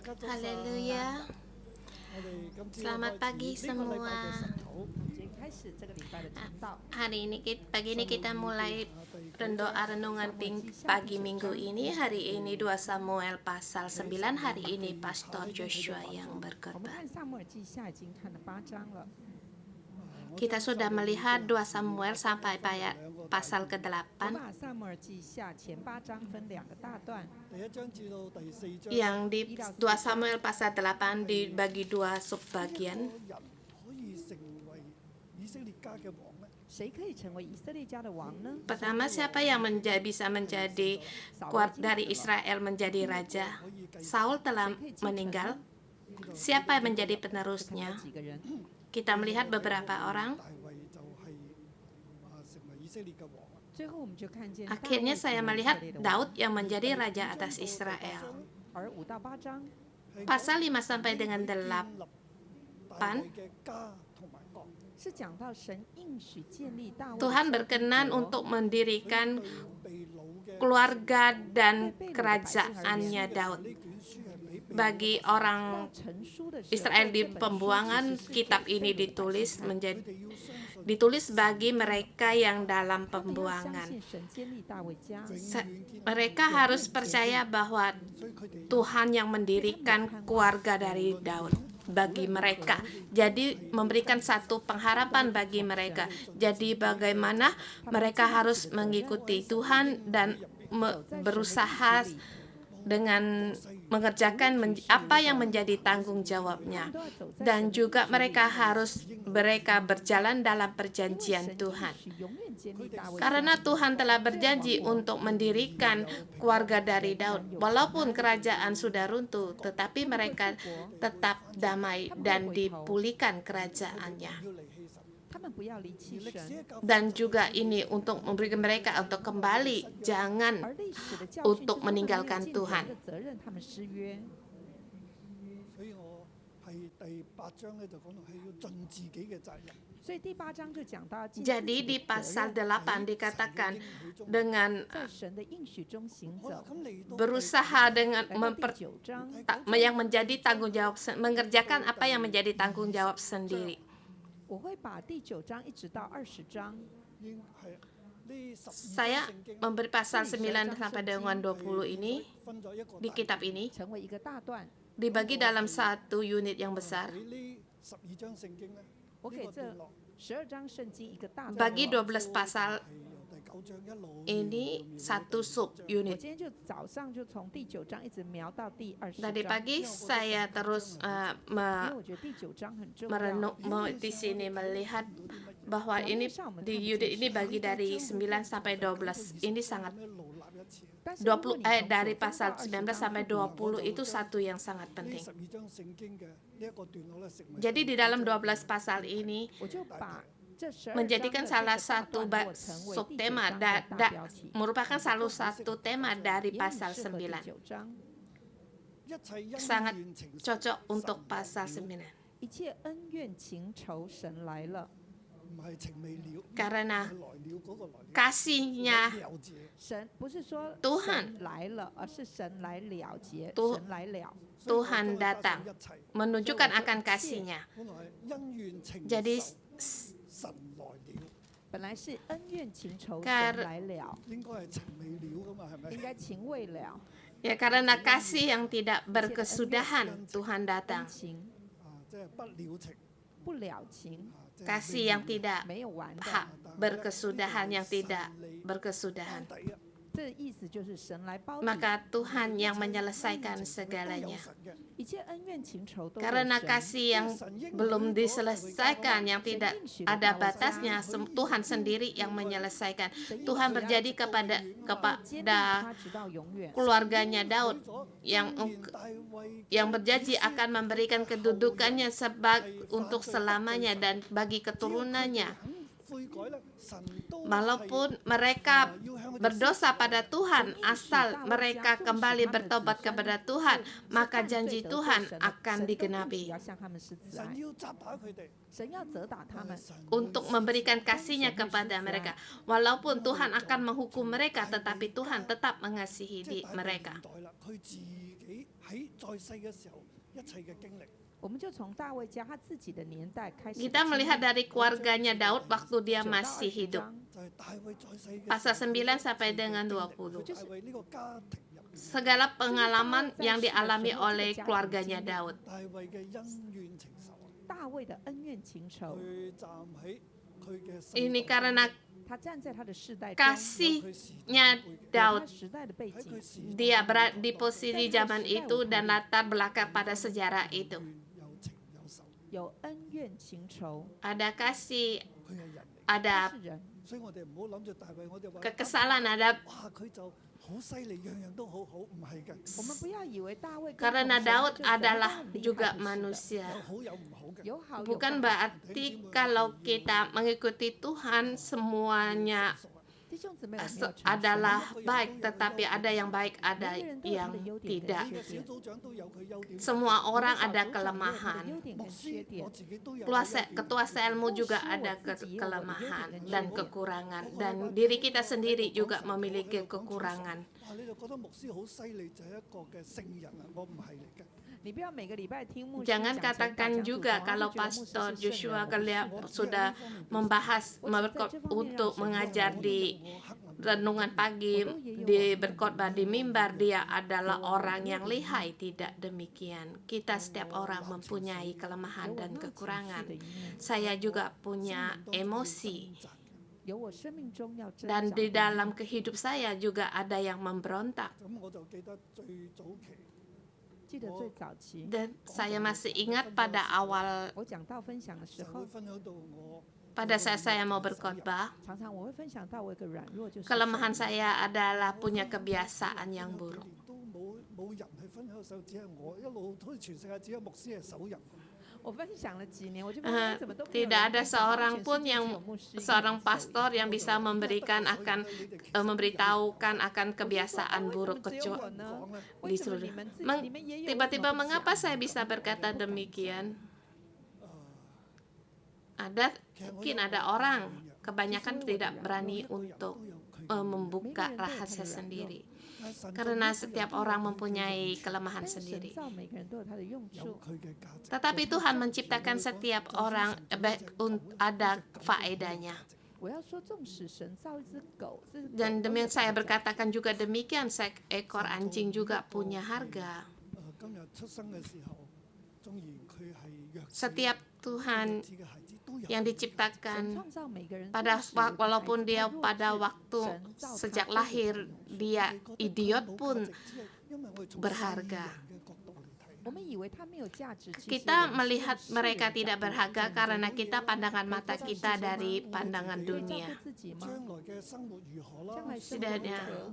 Haleluya. Selamat pagi semua. Pagi ini kita mulai renungan pagi minggu ini. Hari ini 2 Samuel pasal 9. Hari ini Pastor Joshua yang berkhotbah. Kita sudah melihat 2 Samuel sampai pasal ke-8. Yang di 2 Samuel pasal 8 dibagi 2 subbagian. Pertama, siapa yang bisa menjadi kuat dari Israel menjadi raja? Saul telah meninggal. Siapa yang menjadi penerusnya? Kita melihat beberapa orang. Akhirnya saya melihat Daud yang menjadi raja atas Israel. Pasal 5 sampai dengan 8. Tuhan berkenan untuk mendirikan keluarga dan kerajaannya Daud. Bagi orang Israel di pembuangan, kitab ini ditulis bagi mereka yang dalam pembuangan. Mereka harus percaya bahwa Tuhan yang mendirikan keluarga dari Daud bagi mereka. Jadi memberikan satu pengharapan bagi mereka. Jadi bagaimana mereka harus mengikuti Tuhan dan berusaha dengan mengerjakan apa yang menjadi tanggung jawabnya, dan juga mereka berjalan dalam perjanjian Tuhan, karena Tuhan telah berjanji untuk mendirikan keluarga dari Daud. Walaupun kerajaan sudah runtuh, tetapi mereka tetap damai dan dipulihkan kerajaannya. Dan juga ini untuk memberikan mereka untuk kembali, jangan untuk meninggalkan Tuhan. Jadi di pasal 8 dikatakan dengan berusaha dengan yang menjadi tanggung jawab, mengerjakan apa yang menjadi tanggung jawab sendiri. Saya memberi pasal 9 sampai dengan 20 ini di kitab ini dibagi dalam satu unit yang besar. Bagi 12 pasal ini satu sub unit. Tadi pagi saya terus di sini melihat bahwa ini di unit ini bagi dari 9 sampai 12. Ini sangat 20 dari pasal 19 sampai 20 itu satu yang sangat penting. Jadi di dalam 12 pasal ini menjadikan salah satu subtema merupakan salah satu tema dari pasal 9. Sangat cocok untuk pasal 9. Karena kasihnya Tuhan datang menunjukkan akan kasihnya. Jadi karena kasih yang tidak berkesudahan Tuhan datang. Kasih yang tidak berkesudahan, maka Tuhan yang menyelesaikan segalanya. Karena kasih yang belum diselesaikan, yang tidak ada batasnya, Tuhan sendiri yang menyelesaikan. Tuhan berjanji kepada keluarganya Daud yang berjanji akan memberikan kedudukannya untuk selamanya dan bagi keturunannya. Walaupun mereka berdosa pada Tuhan, asal mereka kembali bertobat kepada Tuhan, maka janji Tuhan akan digenapi untuk memberikan kasih-Nya kepada mereka. Walaupun Tuhan akan menghukum mereka, tetapi Tuhan tetap mengasihi mereka. 我们就从大卫家他自己的年代开始。 Kita melihat dari keluarganya Daud waktu dia masih hidup. Pasal 9 sampai dengan 20. Segala pengalaman yang dialami oleh keluarganya Daud. 大卫的恩怨情仇， Ini karena 他站在他的世代中， kasihnya 有 Daud. 他时代的背景， Dia berada di posisi zaman itu dan latar belakang pada sejarah itu. 有恩怨情仇， Ada kasih, 他 ada 是人。 kekesalan, ada 我们不要以为大卫跟 karena 神 Daud 就怎么都 adalah 很厉害 juga 就是的 manusia. 有好有 Bukan 坏。 berarti kalau kita mengikuti Tuhan semuanya 弟兄姊妹，我们要成熟 adalah baik, tetapi ada yang baik, ada 每个人都有他 yang 的优点跟 tidak. 缺点。 Semua orang 我们 ada 小组长有他的 kelemahan. 优点跟缺点。 Ketua selmu juga ada kelemahan dan kekurangan, dan diri kita sendiri juga memiliki kekurangan. 你不要每个礼拜听牧师 Jangan 讲成大 katakan 讲组 juga 长， kalau 就觉得牧师 Pastor 是圣 Joshua 人。 Gelia sudah membahas untuk mengajar di renungan pagi, di berkhotbah di mimbar, dia adalah orang yang lihai. Tidak demikian. Kita setiap orang mempunyai kelemahan 有我 dan 那情绪 kekurangan. 的一面， Saya juga punya emosi, 有我生命中要挣扎 dan 的 di 一 dalam 面。 kehidup saya juga ada yang memberontak. 记得最早期， Dan saya masih ingat pada awal 我讲到分享的时候， pada saat saya mau berkhotbah, 常常我会分享到我有个软弱，就是 kelemahan saya adalah punya kebiasaan yang buruk. 我分享了几年，我就发现怎么都没有 Tidak 人 ada 分享，完 seorang 全是 pun 只 yang 有牧师一个人 seorang 走 pastor yang bisa memberikan akan memberitahukan akan kebiasaan buruk 只有我 kecuali 呢？ di 为什么 seluruh. 你们你们也有？ Tiba-tiba mengapa saya bisa berkata demikian? Mungkin ada orang kebanyakan tidak berani untuk membuka rahasia sendiri. Karena setiap orang mempunyai kelemahan 但是神 sendiri. 造每个人都有他的用处。 Tetapi Tuhan menciptakan setiap orang ada faedahnya. 我要说，纵使神造一只狗，这只狗 Dan 都 demi 有 saya 代价 berkatakan juga demikian, seekor anjing juga punya harga. Setiap Tuhan yang 神 diciptakan 创造每个人， pada 纵使有的 walaupun 孩子 dia 他弱 pada 智 waktu 神造他 sejak 都有 lahir 他的用处 dia idiot pun berharga. 我们以为他没有价值，其实 Kita 我们是 melihat 用世 mereka 人 tidak 角度 berharga 看 karena 见 kita pandangan mata kita dari pandangan 可以照 dunia. 顾自己吗？将来生活如 Setidaknya 何？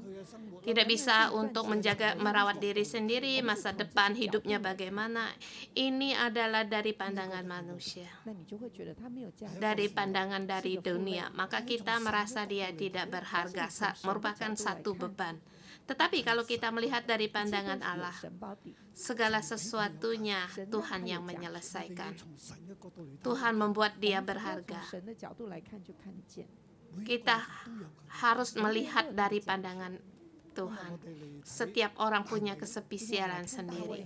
tidak bisa untuk menjaga merawat diri sendiri, masa depan hidupnya bagaimana. Ini adalah dari pandangan manusia, 那你就会觉得他没有价值。 dari pandangan dari dunia. Maka kita merasa dia tidak berharga, merupakan satu beban. Tetapi kalau kita melihat dari 一切都 pandangan 是有 Allah, 神包底， segala sesuatunya 神让 Tuhan 他 yang 有价值 menyelesaikan. 我 Tuhan membuat 们 dia 只要从 berharga. 神的角度来看，就看得见。 Kita harus melihat dari pandangan Tuhan. Setiap orang punya kesepisialan sendiri.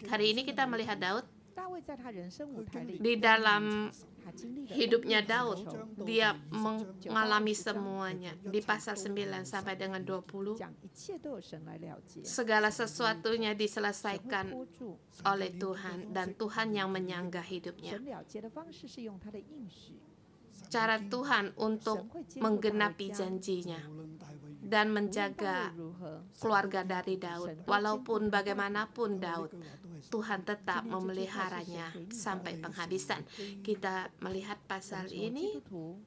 Hari ini kita melihat Daud 大卫在他人生舞台里， di dalam 他经历了 hidupnya 恩怨 Daud, 情仇 dia mengalami semuanya. Di pasal 9 sampai dengan 20, 讲一切都有神来了结， segala sesuatunya 神会 diselesaikan 托住。 oleh Tuhan dan Tuhan yang menyangga hidupnya. 神了结的方式是用他的应许， Cara Tuhan untuk 神会接住大卫 menggenapi 家， janjinya dan 无论 menjaga 大卫如何， keluarga dari Daud. Walaupun bagaimanapun Daud, Tuhan tetap 今天这句话是谁 memeliharanya 回应 sampai 的？ penghabisan. Kita melihat 我 pasal 们基 ini, 督徒，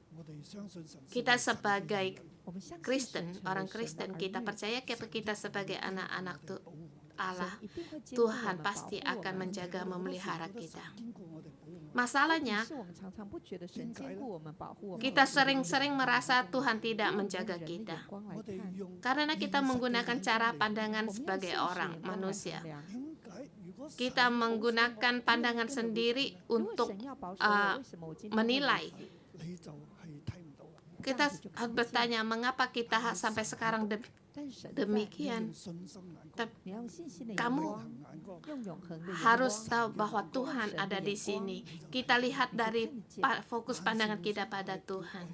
kita sebagai 我们相信 Kristen, 神成为 orang 神的 Kristen, 儿 kita 女 percaya kita sebagai anak-anak Allah, 神一定会兼顾我 Tuhan 们，保 pasti 护我 akan 们。 menjaga memelihara kita. 问 Masalahnya, 题是我们常常不觉得神兼顾我们、保护我们。 kita sering-sering merasa Tuhan tidak menjaga 用人的 kita. 眼光来看， Karena kita menggunakan cara pandangan 我们用 sebagai 现实 orang, 眼光来 manusia. 衡量。 Kita menggunakan pandangan sendiri 如果 untuk 神要保守我，为什么我今天会 menilai. 如此 Kita harus bertanya mengapa kita sampai sekarang 但是神在， Demikian, 你要用信心的眼 kamu 光，用永恒的眼 harus 光， tahu bahwa Tuhan ada di sini. Kita lihat dari fokus pandangan kita pada Tuhan.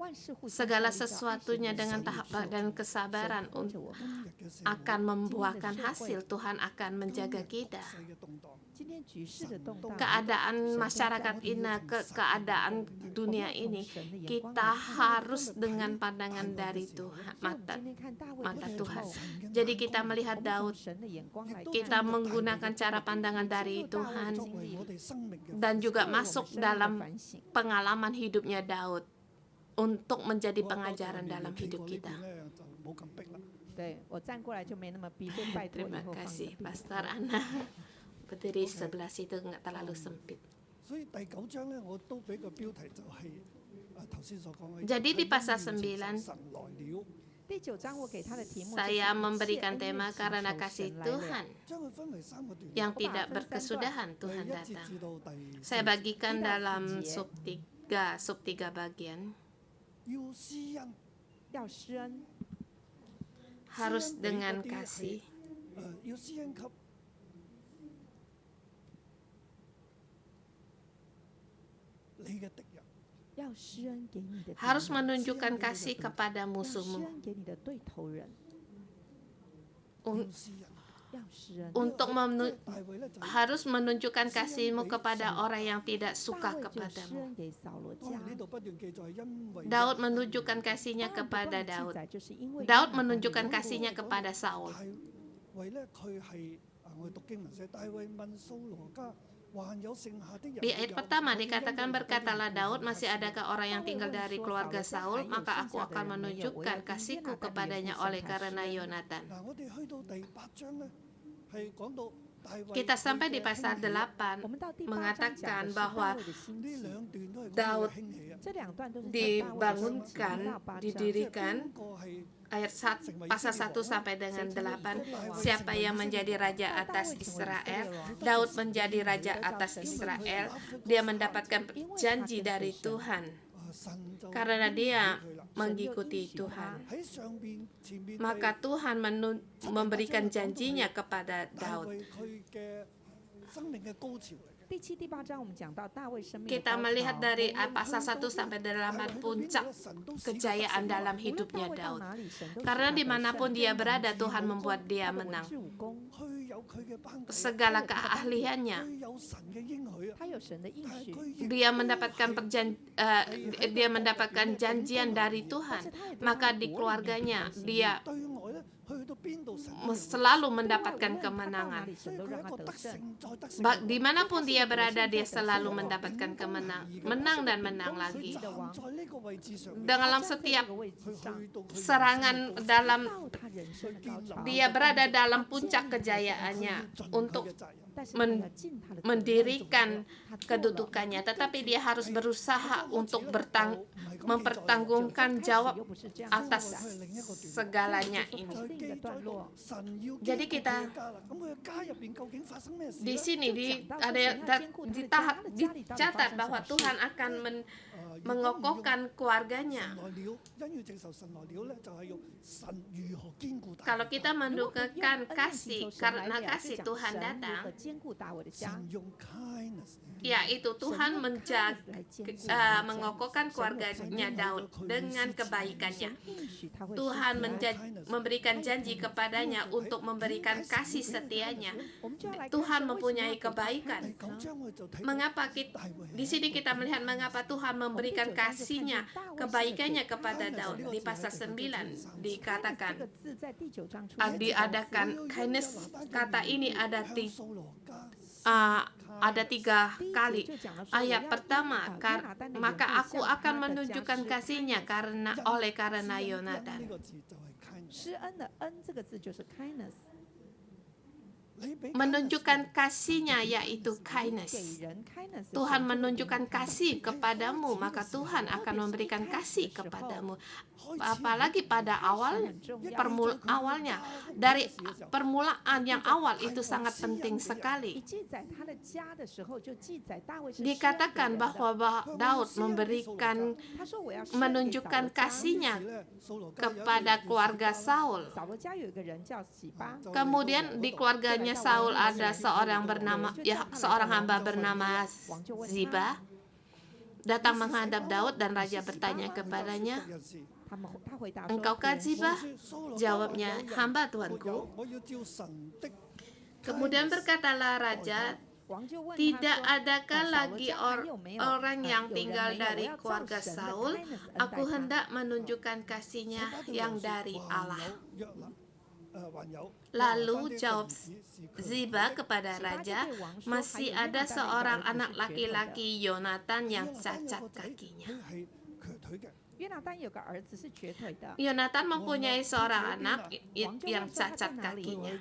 万事互相 Segala 效力，叫爱神 sesuatunya 的 dengan 人 tahap dan kesabaran 神护着我们。 akan membuahkan hasil. Tuhan akan menjaga kita. 今天局势的动荡， Keadaan masyarakat ini, keadaan dunia ini, kita harus dengan pandangan dari Tuhan, 所以我们今天看大卫 mata 的时 Tuhan. 候， Jadi kita 我 melihat 们从 Daud, 神的眼光来看， kita menggunakan cara pandangan dari 进入大卫的 Tuhan 经历， dan juga 作为我们 masuk 生命的 dalam 反省。 pengalaman hidupnya Daud untuk menjadi pengajaran dalam hidup kita. 对我站过来就没那么逼，所以拜托以 Terima 后放个 kasih, 屁。 Pastor Ana. Berdiri sebelah situ nggak terlalu sempit. 所以第9章咧，我都俾個標題就係頭先所講嘅。 Jadi di pasal 9, 神來了，第9章我給他的題目 saya 就是 memberikan 一切恩 tema 怨情 karena 仇 kasih 神來了。 Tuhan 將佢分為3個段落。 yang Apa? tidak First berkesudahan 第 Tuhan 1節 datang. 至到第 Saya 4節 bagikan Tidak dalam sejiye. sub 3 bagian. 要施恩，要施恩， Harus dengan kasih. 要施恩給你嘅敵人，要施恩給你的敵 Harus 人， menunjukkan kasih kepada 要施 musuhmu. 恩給你的對頭人， Un- 要施恩。要施恩。 untuk 即 menu- 係大衛咧就係 harus menunjukkan kasihmu kepada orang yang tidak 大 suka 衛就施 kepadamu. 恩給掃羅 當 家 然。呢度不斷記載，因為 Daud menunjukkan kasihnya 當然不斷 kepada 地記 Daud. 載就是因為 Daud 約拿單的 menunjukkan 緣故 kasihnya kepada Saul. 大衛咧佢係我哋讀經文寫，大衛問掃羅家還有剩下的人 Di ayat pertama dikatakan berkatalah Daud, masih adakah orang yang tinggal dari keluarga Saul, maka aku akan menunjukkan kasihku kepadanya oleh karena Yonatan. 嗱，我哋去到第8章咧，係講到大衛 Kita sampai di 佢嘅 pasal 興起 8我們到第8章講 mengatakan 的是 bahwa 大衛的興 呢 起， 兩段都係講 Daud 佢嘅興起啊，這兩段都是講大衛的興起。 dibangunkan, 到8章 didirikan 邊個係 ayat pasal 1 sampai dengan 8, siapa yang menjadi raja atas Israel? Daud menjadi raja atas Israel. Dia mendapatkan janji dari Tuhan 神就 karena dia 佢啦。 mengikuti Tuhan. 喺上邊前面 Maka Tuhan memberikan janjinya kepada 大 Daud. 衛佢嘅生命嘅高潮嚟嘅。第7、第8章我們講到大衛生命的 Kita 高 melihat 潮。 dari pasal 1 sampai 8 puncak kejayaan dalam 無論 hidupnya 大衛到 Daud. 哪裡，神都使 Karena 他得 dimanapun 勝。 dia berada, Tuhan membuat 他 dia 的文 menang. 治武功， 佢有佢嘅班底， Segala keahliannya, 佢有神嘅應許啊，他有神的應 但係 許， 佢亦 dia mendapatkan dia mendapatkan janjian dari Tuhan. Maka di keluarganya dia 對外咧，去到邊度神 selalu 對外 mendapatkan 無論他到哪 kemenangan. 裡， 所 神 以 都 佢 讓 係 他 一個 得 得 勝。 勝再得勝。 Dimanapun dia berada, dia selalu mendapatkan kemenang, menang dan menang 佢 lagi. 站在呢個位置上面， Dalam 站在 setiap 這個位置佢上，去到佢 serangan dalam 到他人生的高潮， dia berada dalam puncak kejayaannya untuk 嘅責任。但是他要盡他的責任， mendirikan 他做了 kedudukannya, tetapi dia harus berusaha untuk mempertanggungkan jawab 又不是這樣 atas 做的 segalanya 這 ini. 是另一個段落。 神要 Jadi 兼顧 kita 佢嘅家啦，咁佢嘅家入邊究竟發生咩事 Di 咧？ sini 就講到 ada 說神要兼顧他的家，他的家裡到底發 dicatat 生 bahwa 什麼事？ Tuhan akan 如果唔用 mengokohkan 神 keluarganya. 來了，因要承受神來了咧，就係用神如何兼顧大 Kalau 衛 kita 家 mendukakan 恩典 kasih 求神 karena 來了， kasih 就講 Tuhan 神如何 datang, 兼顧大衛的家， 神用 kindness， yaitu Tuhan 神用 menjaga kindness 來兼顧他的家 mengokohkan keluarganya Daud dengan kebaikannya. 神應許他會 Tuhan 施慈愛 memberikan janji kepadanya untuk memberikan kasih setianya. 我們就要來看 Tuhan 神為什麼 mempunyai 要給他 kebaikan. 第9章我哋就睇到 Mengapa kita di sini kita melihat mengapa Tuhan memberikan kasihnya, kebaikannya kepada Daud. Di pasal 9 dikatakan 這個字在第9章出 diadakan kindness, kata ini ada 向 di 掃羅家 ada 3 第一節 kali. 就講了說 Ayat 我要 pertama, 約拿單的緣故 maka aku 向 akan 他的家 menunjukkan 施 kasihnya karena oleh karena 恩 Yonatan. 呢個字就係 kindness。施恩的恩這個字就是 kindness。menunjukkan kasih-Nya yaitu kindness. Tuhan menunjukkan kasih kepadamu, maka Tuhan akan memberikan kasih kepadamu. Apalagi pada awalnya, dari permulaan yang awal itu sangat penting sekali. Dikatakan bahwa Daud menunjukkan kasih-Nya kepada keluarga Saul. Kemudian di keluarganya Saul ada seorang hamba bernama Ziba datang menghadap Daud dan raja bertanya kepadanya, "Engkaukah Ziba?" Jawabnya, "Hamba Tuanku." Kemudian berkatalah raja, "Tidak adakah lagi orang yang tinggal dari keluarga Saul? Aku hendak menunjukkan kasih-Nya yang dari Allah." Lalu jawab Ziba kepada raja, "Masih ada seorang anak laki-laki Yonatan yang cacat kakinya." Yonatan mempunyai seorang anak yang cacat kakinya.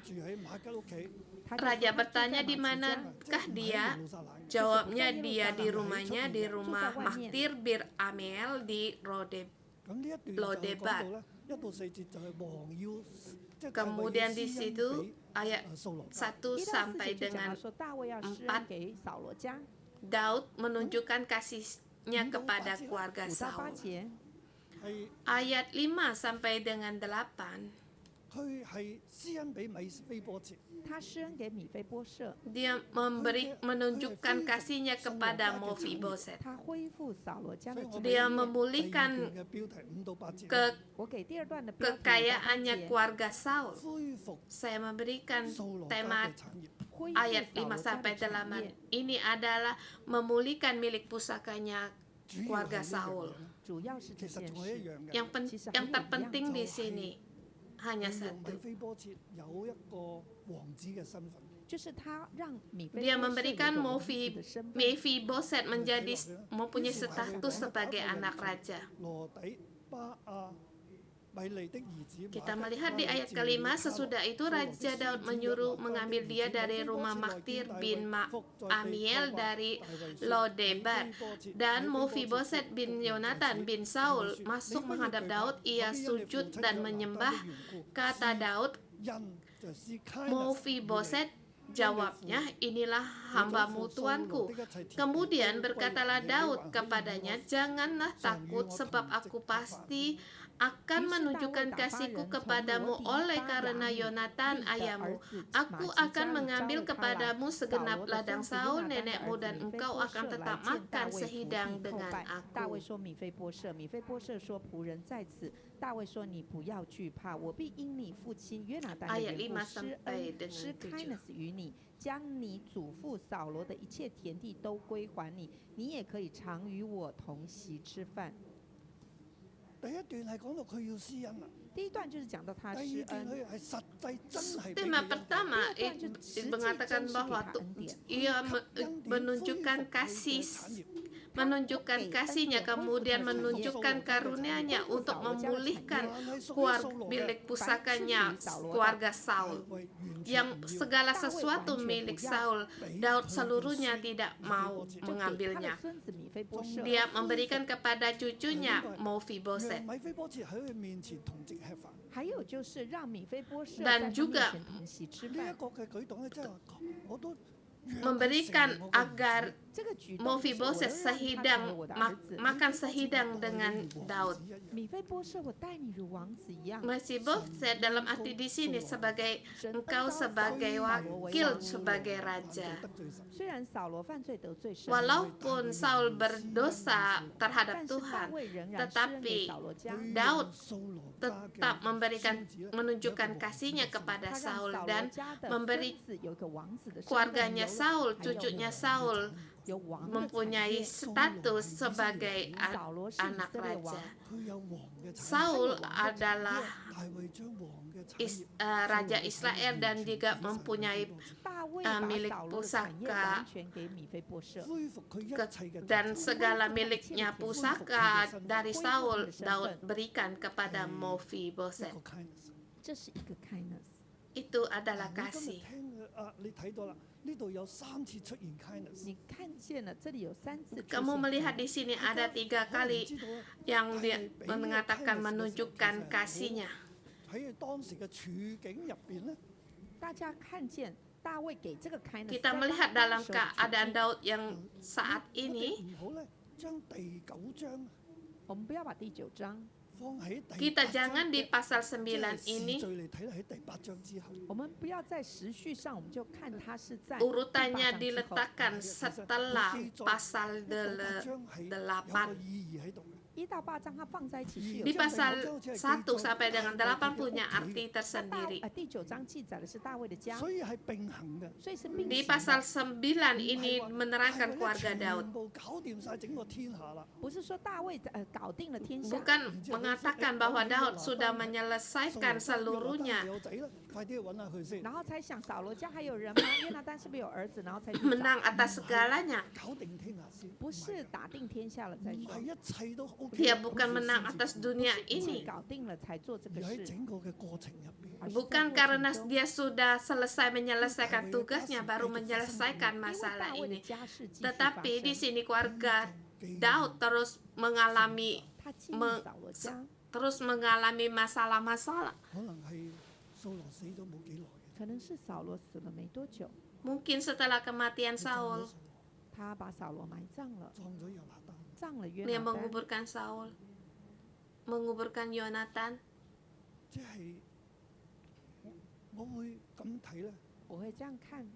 Raja bertanya, "Di manakah dia?" Jawabnya, "Dia di rumahnya, di rumah Maktir bir Amiel di Lodebar." Kemudian di situ ayat 1 sampai dengan 4, Daud menunjukkan kasih-Nya kepada keluarga Saul. Ayat 5 sampai dengan 8, dia menunjukkan kasih-Nya kepada Mephiboset. Dia memulihkan kekayaannya keluarga Saul. Saya memberikan tema ayat 5 sampai 8. Ini adalah memulihkan milik pusakanya keluarga Saul. Yang terpenting di sini hanya satu. Dia memberikan Mephiboset mempunyai status sebagai anak raja. Kita melihat di ayat kelima, sesudah itu Raja Daud menyuruh mengambil dia dari rumah Maktir bin Amiel dari Lodebar. Dan Mephiboset bin Yonatan bin Saul masuk menghadap Daud. Ia sujud dan menyembah. Kata Daud, "Mephiboset." Jawabnya, "Inilah hambamu tuanku." Kemudian berkatalah Daud kepadanya, "Janganlah takut, sebab aku pasti akan menunjukkan kasihku kepadamu oleh karena Yonatan ayahmu. Aku akan mengambil kepadamu segenap ladang Saul nenekmu, dan engkau akan tetap makan sehidang dengan aku." Ayat 5 sampai dengan 7. 将你祖父扫罗的一切田地都归还你，你也可以常与我同席吃饭。第一段係講到佢要施恩啦，第一段就是講到他第施二段恩，佢係實際真係俾 Tema 佢恩 pertama mengatakan bahwa ia menunjukkan kasih-Nya, kemudian menunjukkan karunia-Nya untuk memulihkan milik pusakanya keluarga Saul. Yang segala sesuatu milik Saul, Daud seluruhnya tidak mau 他 mengambilnya. 的孙子米非波设， Dia memberikan kepada cucunya Mephiboset. 讓米非波設喺佢面前同席吃飯。還有就是讓米非波設 Dan 在他面 juga 前同席吃呢一飯。個嘅舉動咧，即係話我都 Memberikan agar 這個舉動就是我 Mephiboset 要讓他成為我的兒子。 makan sehidang dengan Daud. 米非波設，我待你如王子一樣。 Mephiboset dalam arti di sini sebagai engkau sebagai wakil sebagai raja. 雖然掃羅犯罪得罪神， Walaupun Saul berdosa 但 terhadap 是大 Tuhan, 衛仍然施恩給 tetapi 掃羅家， Daud tetap menunjukkan kasih-Nya kepada 他讓 Saul 掃羅 dan 家的 memberi 孫子有一個王子的身份， keluarganya Saul, cucunya Saul 有王的 mempunyai 產業。 status sebagai 掃羅是以 anak 色列王 raja. 佢有王嘅產業， Saul adalah 大衛將王嘅產業 raja Israel dan juga mempunyai 大衛把 milik 掃羅的產業 pusaka 完全給米非波設。 恢復佢一切嘅 dan segala miliknya pusaka dari Saul Daud berikan kepada 一 Mephiboset. 個 kindness。這是一個 kindness。 Itu adalah 我今日 kasih. 聽你睇到啦，呢度有3次出現 kindness。你看見了，這裡有3次出現 Kamu melihat di kindness. sini ada 3 kali 知道啦 yang dia mengatakan menunjukkan kasihnya. 喺當時嘅處境入邊咧，大家看見大衛給這個 kindness， Kita melihat dalam keadaan Daud yang saat 我哋 ini, 唔好咧將第9章我們不要把第9章，放喺第 kita 8 jangan 章 di 嘅 pasal 即係 9時 ini 序嚟睇咧，喺第8章之後。我們不要在時序上，我們就看它是在 urutannya 第8章之後 diletakkan setelah pasal 8章係有個 8. 意義喺度嘅。 1到8章它放在一起是有 Di 這樣的 pasal 1 sampai dengan 8 punya arti tersendiri. 第9章記載的是大衛的家，所以係並行嘅。所以是並 Di 行的 pasal 9 ini menerangkan keluarga Daud. 全部搞掂晒整個天下啦。不是說大衛搞定了天下， Bukan mengatakan bahwa Daud sudah menyelesaikan 有 seluruhnya, 仔啦，快啲去揾下佢先。然後才想掃羅家還有人嗎？約拿單是不是有兒子？然後才去找 menang atas segalanya. 搞定天下先。不是打定天下了再說，唔係一切都 OK。 Dia bukan menang atas dunia 一切 ini. 搞定了才做這個而喺事，整個嘅過程入邊，而是在 Bukan 過程 karena 中 dia sudah selesai menyelesaikan tugasnya baru menyelesaikan 因為 masalah 大衛的 ini. 家事繼續發 Tetapi di 生， sini keluarga Daud terus mengalami 他經歷 me- 掃羅家， terus mengalami masalah-masalah. 可能係掃羅死咗冇幾耐嘅。可能是掃羅死了沒多久， Mungkin setelah kematian 佢葬咗 Saul, 掃羅他把掃羅埋葬了，葬咗猶拿單。葬了約 dia 拿單， menguburkan Saul, menguburkan Yonatan. 即係我會咁睇咧。我會這樣看，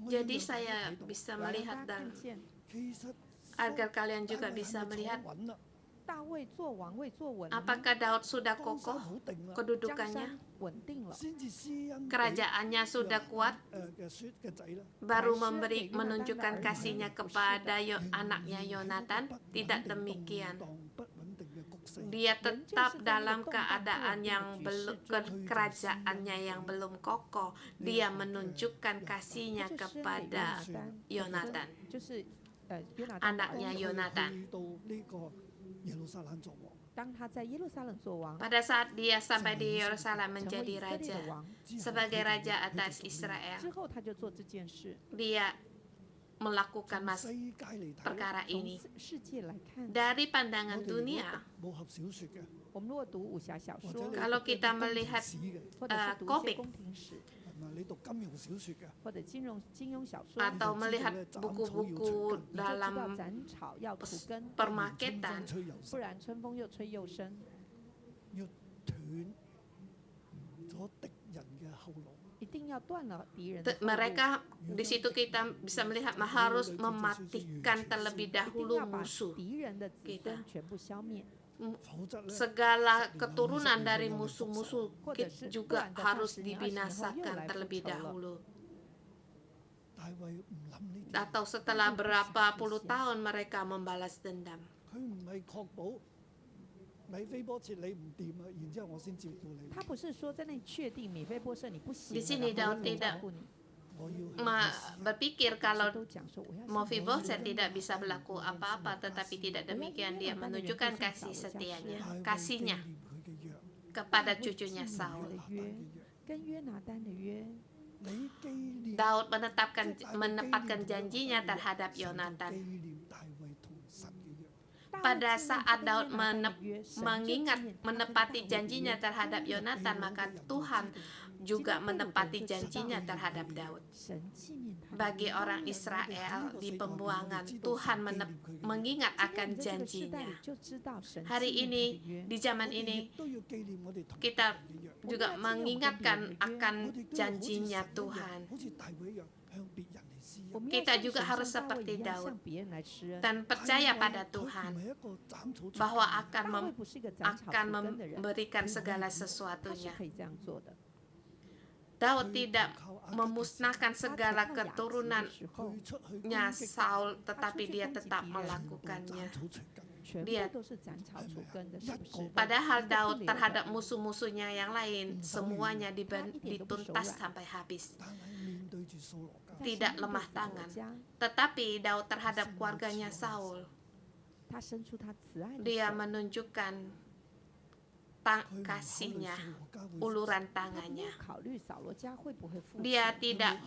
我要 Jadi 讓大家 saya 睇到 bisa 我要讓 melihat 大家 dan 看見 其實 agar kalian 大 juga 衛係 bisa 咪坐 melihat 穩啦？大衛做王位做穩了嗎， apakah Daud sudah 江山 kokoh 好定啦，江 kedudukannya, 山穩定了，先至施恩俾 kerajaannya sudah kuat, 嘅孫嘅仔啦。 baru Kasih memberi ke Yonatan menunjukkan dan kasihnya Arya. kepada Iya. anaknya Yonatan. Tidak demikian. 不穩定嘅局勢。 Dia tetap dalam keadaan yang belum kerajaannya yang belum kokoh. Dia menunjukkan kasihnya 這就是 kepada 約拿單 Yonatan. 就是約拿單的 Anaknya 兒子 Yonatan. 去到呢個耶路撒冷作王，當他在耶路撒冷做王， Pada saat dia sampai di Yerusalem 成為 menjadi 以色列 raja 的王 sebagai raja atas Israel, 之後，他就做這件事。 dia melakukan 世界嚟睇， perkara 從 ini 世界來看， dari 我 pandangan 哋如果 dunia. 讀武俠小説嘅，我們如果讀武俠小或者說， Kalau 你 kita 讀宮廷 melihat 史嘅，或者是讀一些 komik 宮廷史，係咪？你讀金庸小説嘅，或者金庸小說， atau melihat斬草要 buku-buku 除根。你就知道 dalam 斬草要除根， permarketan, 春風吹又生，不然春風又吹又生，要斷咗敵人嘅後路。一定要斷了敵人的 Te- 後路， mereka di situ kita bisa melihat harus mematikan terlebih 一定 dahulu 要把 musuh. 敵人的子 kita 孫全部消滅，否則咧， Segala keturunan dari musuh-musuh juga harus dibinasakan terlebih dahulu. 大衛唔諗呢啲， Atau setelah berapa puluh tahun mereka membalas dendam. 佢唔係確保米非波設你唔掂啊，然之後我先照顧你。他不是說在那裡確定米非波設你不行 Di 了， sini 然後 Daud 我才 tidak 照顧你， 我要 berpikir kalau 都講說我要 Mephibosheth tidak bisa berlaku apa-apa, tetapi tidak demikian dia menunjukkan kasih setianya, 大衛 kasihnya 紀念佢嘅約， kepada 大衛 cucunya 紀念 Saul. 他的約跟約拿單的約，你紀念 Daud menepatkan janjinya terhadap 神就 Yonatan. 紀念大衛同神嘅約。 Pada saat Daud mengingat menepati janjinya terhadap Yonatan, maka Tuhan juga menepati janjinya terhadap Daud. Bagi orang Israel di pembuangan, Tuhan mengingat akan janjinya. Hari ini, di zaman ini, kita juga mengingatkan akan janjinya Tuhan. Kita juga harus seperti Daud dan percaya pada Tuhan bahwa akan memberikan segala sesuatunya. Daud tidak memusnahkan segala keturunannya Saul, tetapi dia tetap melakukannya. Dia padahal Daud terhadap musuh-musuhnya yang lain semuanya dituntas sampai habis. Tidak lemah tangan. Tetapi Daud terhadap keluarganya Saul, dia menunjukkan kasihnya, uluran tangannya. 考虑扫罗家会不会复 Dia 仇， tidak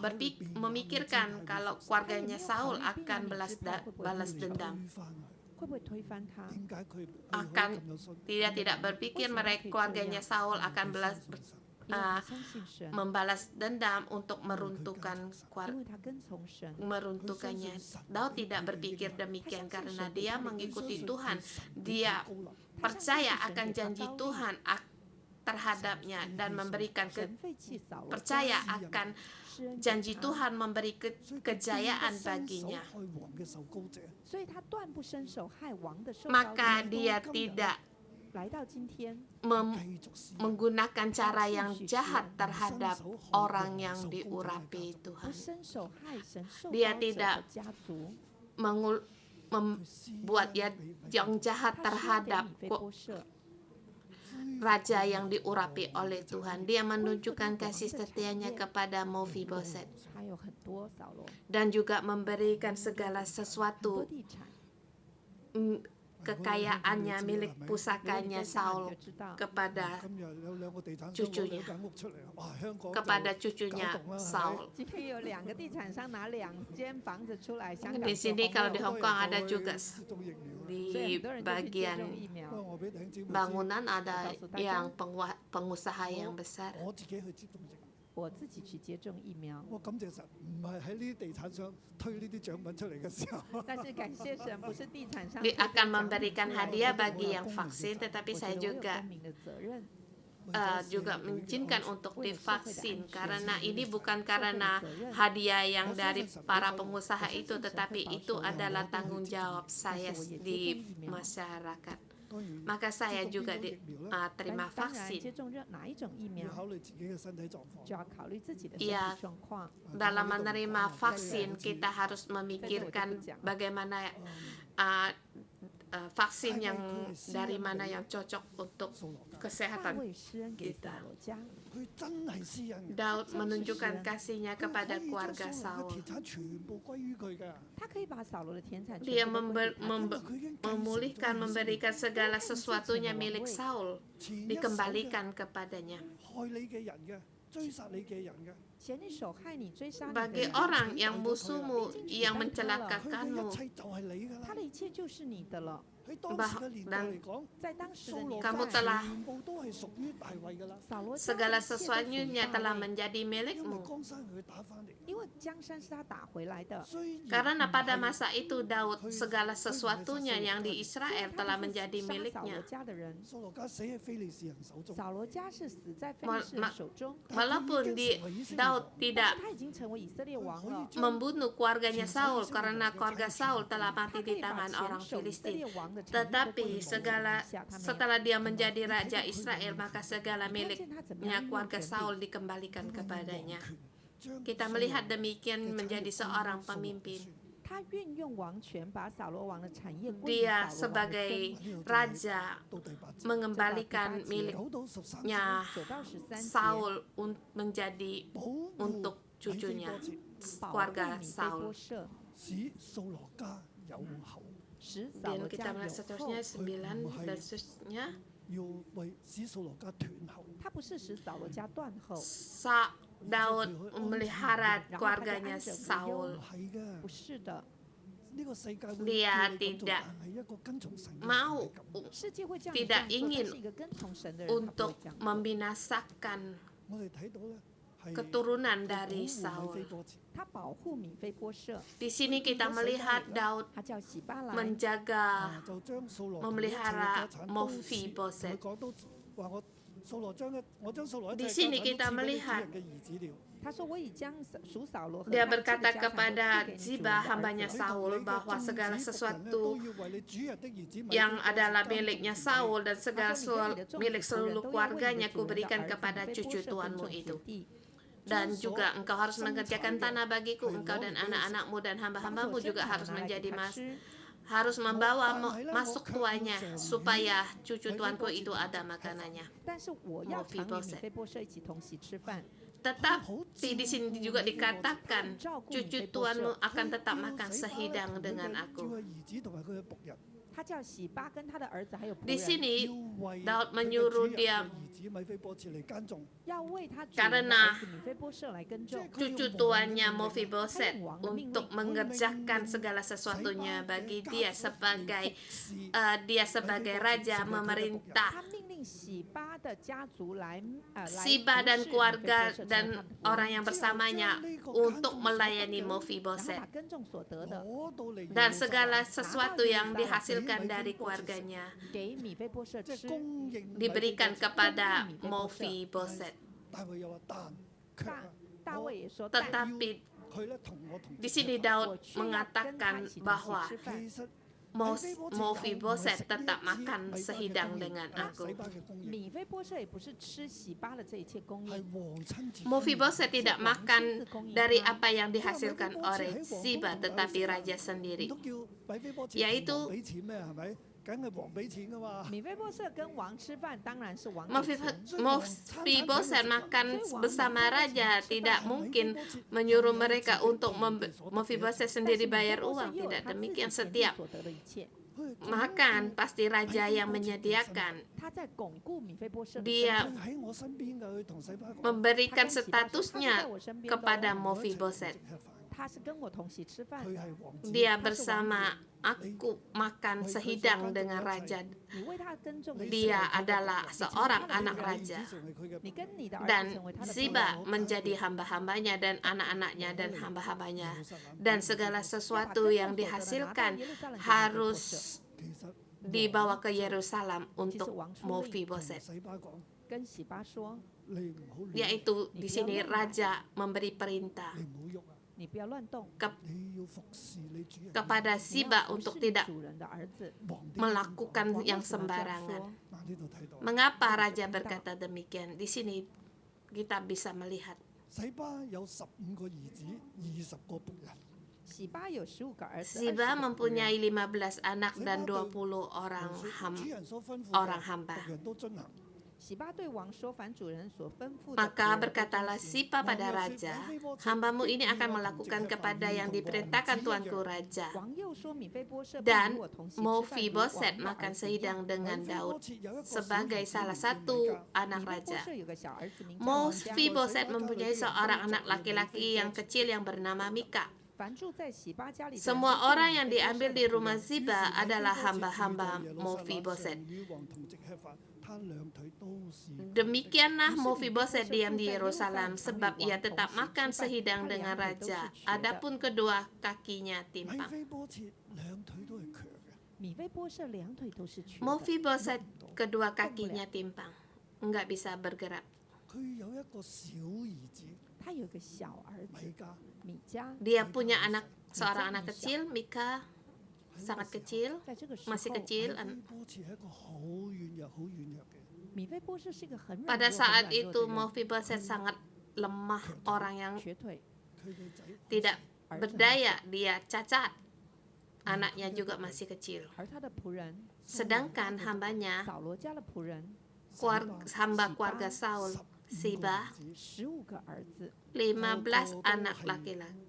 memikirkan kalau keluarganya Saul akan balas dendam. 推翻佢，会不会推翻他？點解佢 Akan 咁有信？ Dia tidak berpikir mereka keluarganya Saul akan 因为他相信神， membalas dendam untuk meruntuhkan 因为他跟从神， meruntuhkannya. Daud tidak berpikir demikian karena dia mengikuti Tuhan. Dia percaya akan janji Tuhan terhadapnya dan memberikan 神废弃扫罗， percaya akan 施恩给 janji 他 Tuhan memberi kejayaan baginya. 害王嘅受膏者，所以他断不伸手害王的受膏 Maka 者。 dia tidak 来到今天， 繼續施恩 menggunakan cara yang jahat terhadap orang yang diurapi 不 Tuhan. 伸手害神受膏 Dia 者 tidak 的家族， membuat yang jahat 他施恩给 terhadap 米非波设， raja yang diurapi oleh Tuhan. Dia menunjukkan kasih setianya kepada Mephiboset 还有很多扫罗， dan juga memberikan segala 很多 sesuatu 地产。 kekayaannya milik pusakanya 你 Saul 就知道， kepada 今日有兩個地產商攞 cucunya 兩間屋出嚟，哇！香港 kepada 就 cucunya 搞動啦，係咪？ Saul. 今天有2个地产商拿2间房子出来，香港 Di 就 sini 红 kalau 了 di Hong Kong ada juga 接種疫苗。所以 di 很多人就去接 bagian 种疫苗 不。過我俾弟兄姊妹知， bangunan ada Saudara. yang pengusaha yang besar. 我自己去接種疫苗。我自己去接种疫苗，我感謝神，唔係喺呢啲地產商推呢啲獎品出嚟嘅時候。但是感謝神，不是地產商 Dia 推這 akan 個獎品 memberikan 出來 hadiah 的 bagi 我有 yang 公民 vaksin, 責任。 tetapi 我 saya 覺得我有 juga 公民的責任， juga mengizinkan untuk Boleh, divaksin saya karena tidak ini anxious. bukan Saya karena tidak anxious. hadiah yang Saya dari tidak para anxious. pengusaha Saya itu, tidak tetapi anxious. itu Saya adalah tidak tanggung anxious. jawab saya Saya di tidak anxious. masyarakat. 當然， Maka saya 接種 juga 邊種疫苗咧， terima 當然接 vaksin. 種哪一種疫苗 要，考慮自己嘅身體狀況。就要考慮自己的身 Iya. 體狀況。 Dalam menerima vaksin, kita harus memikirkan bagaimana vaksin yang dari mana yang cocok untuk 掃羅家， 大 kesehatan 衛施恩給 kita. 掃羅家，佢真係施恩嘅。 Daud menunjukkan kasihnya 佢 kepada 可以將 keluarga 掃羅嘅 Saul. 田產全部歸於佢㗎。他可以把掃羅的田產 Dia 全部都歸給他， memulihkan, memberikan segala sesuatunya milik Saul, 前一手嘅 dikembalikan kepadanya. 害你嘅人嘅，追殺你嘅人嘅，前一手害你追殺你的 Bagi 人， orang yang musuhmu, yang 佢嘅 mencelakakanmu, 一切就係你㗎啦。他的一切就是你的了。喺當時嘅年代嚟講，在當時的掃羅年 Kamu 家 telah 全部都係屬於大衛㗎啦。掃羅家 segala 的一切都屬於 sesuatunya 大 telah 衛 menjadi 因為 milikmu. 江山佢打翻嚟，因為江山是他打回來的， 雖然 Karena 唔 pada 係 masa itu Daud segala sesuatunya yang di Israel 他 telah 不是 menjadi 殺掃羅 miliknya. 家的人， 掃羅家死喺非利士人手中，掃羅家是死在非利士人手中， Walaupun Daud 但 tidak 是他已經成為以色列王了。 membunuh keluarganya Saul karena keluarga Saul telah 他 mati 可 di 以把 tangan 前 orang 手以色 Filistin. 列王的產業都歸 Tetapi 於 segala 下他沒有 setelah dia menjadi raja Israel, maka segala 看見他怎麼 miliknya 樣運用 keluarga 權力 Saul dikembalikan 因為 kepadanya. 王權將 Kita 掃羅 melihat demikian 嘅產業 menjadi 歸於 seorang 掃羅 pemimpin. 他運用王權，把掃羅王的產業歸於 Dia 掃羅王的 sebagai 分。 raja 到第八節， mengembalikan 9 9到13 miliknya 節， 9到13節， Saul menjadi 保護 untuk 米非 cucunya, 波設，保護 keluarga 米非 Saul. 波設，使掃羅家有後，使掃 Dan 羅 kita 家 melihat 有 seterusnya 後。 9 dan seterusnya. 要為使掃羅家斷後。他不是使掃羅家斷後， Daud memelihara 然後他就 keluarganya 安枕無憂 Saul. 唔係嘅，不是的，呢個世界會 Dia 叫你咁做 tidak 但係一個跟從神嘅人 mau 係咁世界會叫你 Tidak 這樣做， ingin 但是一個跟從神的人，他不 untuk 會這樣做。 membinasakan 我哋睇到咧係 keturunan 佢 dari 保護米 Saul. 非波設，他保護米非波設， Di sini kita melihat Daud 他叫洗巴來， menjaga 就將掃羅 memelihara 同一切嘅家產都賜 Mephiboset. 佢講都話掃羅將掃羅一 Di 切 sini 家產 kita 都賜俾你主 melihat 人嘅兒子了。他說我已將屬掃羅和 Dia 他妻的 berkata 家產都賜 kepada 給你主人 Ziba 的兒子 hambanya 佢同 Saul 你嘅 bahwa 眾子 segala 僕人咧 sesuatu 都要為你主人的兒子米非 yang 波設 adalah 耕種 miliknya 田地 Saul dan segala他說你的眾子 milik 僕人 seluruh 都要為你的 keluarganya 主人的 kuberikan 兒子 kepada 米非波 cucu 設耕 tuanmu 種 itu. 田地。 Dan juga engkau harus mengerjakan tanah bagiku, engkau dan anak-anakmu dan 把 hamba-hambamu 所生 juga 產 harus 拿來給 menjadi 他 mas, 吃， harus membawa Tapi masuk aku tuanya kagum supaya cucu Mephiboset. tuanku itu ada makanannya. 但是我要常與米 Mephiboset. 非波設一起同席吃飯。 Tetapi di sini juga dikatakan cucu tuanmu akan tetap makan sehidang dengan 照 aku. 佢兒子同埋佢嘅僕人，他叫洗巴跟他的儿子还有仆 Di 人， sini 要為 Daud 佢嘅 menyuruh 主人 dia 嘅兒子米非波設嚟耕種，要為他主人的 Karena 兒子米非波設來耕種。 cucu tuannya Mephiboset untuk mengerjakan segala sesuatunya bagi dia sebagai raja memerintah. 他命令洗巴的家族來 Siba dan 服侍 keluarga 米非波設成為他 dan 的僕人 orang yang bersamanya untuk melayani 然後 Mephiboset 把耕種所得的 攞到嚟 dan 耶路撒冷 segala sesuatu yang dihasilkan dari keluarganya 給米非波設 即係 吃。 供應 diberikan 米非波設 kepada Mephiboset. 大衛又話但卻 大衛也說，但 Tetapi 佢咧同我同 di sini 我 Daud 卻要跟他 mengatakan 一起同 bahwa 席吃飯。 其實 Mephiboset tetap makan sehidang dengan aku. 洗巴嘅供應 米非波設也不是吃洗巴的這一切供 係 應， 王親自 Mephiboset tidak makan dari apa yang dihasilkan oleh Siba, tetapi raja 唔 sendiri. 通叫米非波設 Yaitu 王俾錢咩？係咪？梗係王俾錢噶嘛。米非波設跟王吃飯，當然是王給 Mephiboset 錢。 Mephiboset makan bersama raja, tidak mungkin menyuruh mereka untuk Mephiboset sendiri bayar uang, tidak demikian. Setiap 所得的一切， makan pasti raja yang menyediakan. 他在鞏固米非波設的 Dia 佢喺我身邊㗎，佢同洗巴講。 memberikan 他跟洗巴說，他是在 statusnya 我身邊的 kepada 哦， Mephiboset. 他是跟我同席吃飯 佢 的。 係王子。 Dia bersama aku makan sehidang dengan raja. 你為他耕種的一 Dia 切， adalah seorang anak raja. 你跟你的兒子 Dan 成為他的僕人 Siba menjadi hamba-hambanya dan anak-anaknya dan hamba-hambanya. Dan segala sesuatu yang dihasilkan harus 其實 dibawa ke Yerusalem 其實 untuk 王出令 Mephiboset. 洗巴講：跟洗巴說，你唔好亂， Yaitu di sini raja memberi perintah 你唔好喐啊！你不要亂動， 你要服侍你主人。 kepada 你 Siba 要服 untuk 侍你 tidak 主人的兒子。 王啲 melakukan 王 yang 為什麼這樣 sembarangan. 說？ 嗱呢度睇到， Mengapa raja berkata demikian? Di sini kita bisa melihat 洗巴有15個兒子，20個僕人。洗巴有15個兒子， Siba 20個僕人 mempunyai 15 anak dan 20 orang 主人所吩咐 orang 嘅 hamba. 僕人都遵行。洗巴對王說：凡主人所吩咐的， Maka 僕人都 berkatalah 遵行 Siba pada raja, hambamu ini akan melakukan kepada yang diperintahkan tuanku raja. 王又說：米非波設 Dan 不與我同席吃飯， Mephiboset 如王的 makan 兒子一樣 sehidang dengan 米非 Daud 波設有一個小兒子 sebagai salah 名叫 satu 米迦 anak 米非波 raja. 設有個小兒子名叫米迦。 Mephiboset mempunyai seorang anak laki-laki yang kecil yang bernama Mika. 凡住在洗巴家裡的人， Semua 都是 orang 米 yang 非波設 diambil 的 di 僕 rumah 人 Ziba adalah hamba-hamba Mephiboset. Demikianlah Mephiboset diam di Yerusalem sebab ia tetap makan sehidang dengan raja. Adapun kedua kakinya 米 timpang. 非波設兩腿都係強嘅，米非波設兩腿都是瘸的， Mephiboset kedua kakinya timpang, enggak bisa bergerak. 佢有一個小兒子他有個小兒子米迦，米迦， Dia punya seorang anak kecil, Mika, sangat kecil, 在這個時 masih 候， kecil. 米非波設係一個好軟弱、好軟弱嘅。米非波設是一個很軟弱 Pada 很 saat 軟弱 itu 的人， Mephiboset sangat lemah, orang yang 瘸腿， 佢嘅仔 tidak 兒子很 berdaya, dia cacat. Anaknya juga masih kecil. 而他的僕人 Sedangkan hambanya, 掃羅家的僕人 hamba keluarga Saul, Siba, 15個兒子， 15 anak laki-laki.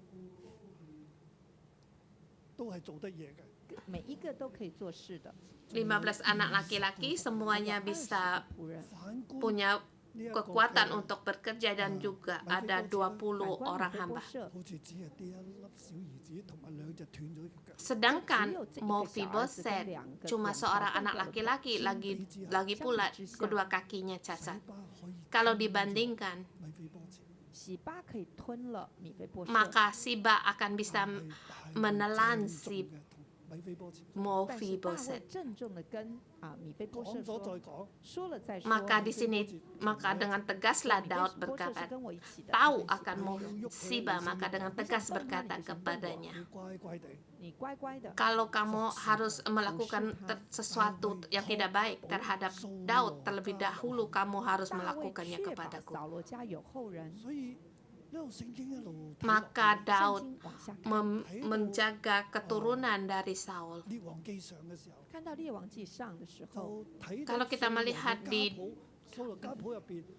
都係做得嘢嘅。每一個都可以做事的。 15 anak laki-laki semuanya bisa 僕人， 反觀 punya 呢一個 kekuatan 嘅 untuk bekerja dan juga ada 20 反觀 orang 米非波 hamba. 設，好似只係啲一粒小兒子同埋兩隻斷咗嘅腳。 Sedangkan Mephiboset cuma seorang anak laki-laki, lagi pula kedua kakinya 洗 cacat. 巴可以 Kalau dibandingkan, 米非波設，洗巴可以吞了米非波設， maka Siba akan bisa 但係大衛 menelan 鄭重 si 嘅同米非波設。但是大衛 Mephiboset. 鄭重的跟米非波設講咗再說，講，說了再說。 Maka di sini, maka dengan tegaslah 米非 Daud 波設是 berkata, 跟我一起的， tahu akan Siba, maka dengan tegas berkata kepadanya, 你乖乖地，你乖乖的， kalau kamu harus melakukan sesuatu yang tidak baik terhadap Daud, terlebih dahulu kamu harus 大衛 melakukannya 確保 kepadaku. 掃羅家有後人。 所以一路聖經一路睇落 Maka 聖 Daud 經往下看， menjaga keturunan dari Saul. 列王記上嘅時候，看到列王記上的時候，就睇到 Kalau kita melihat di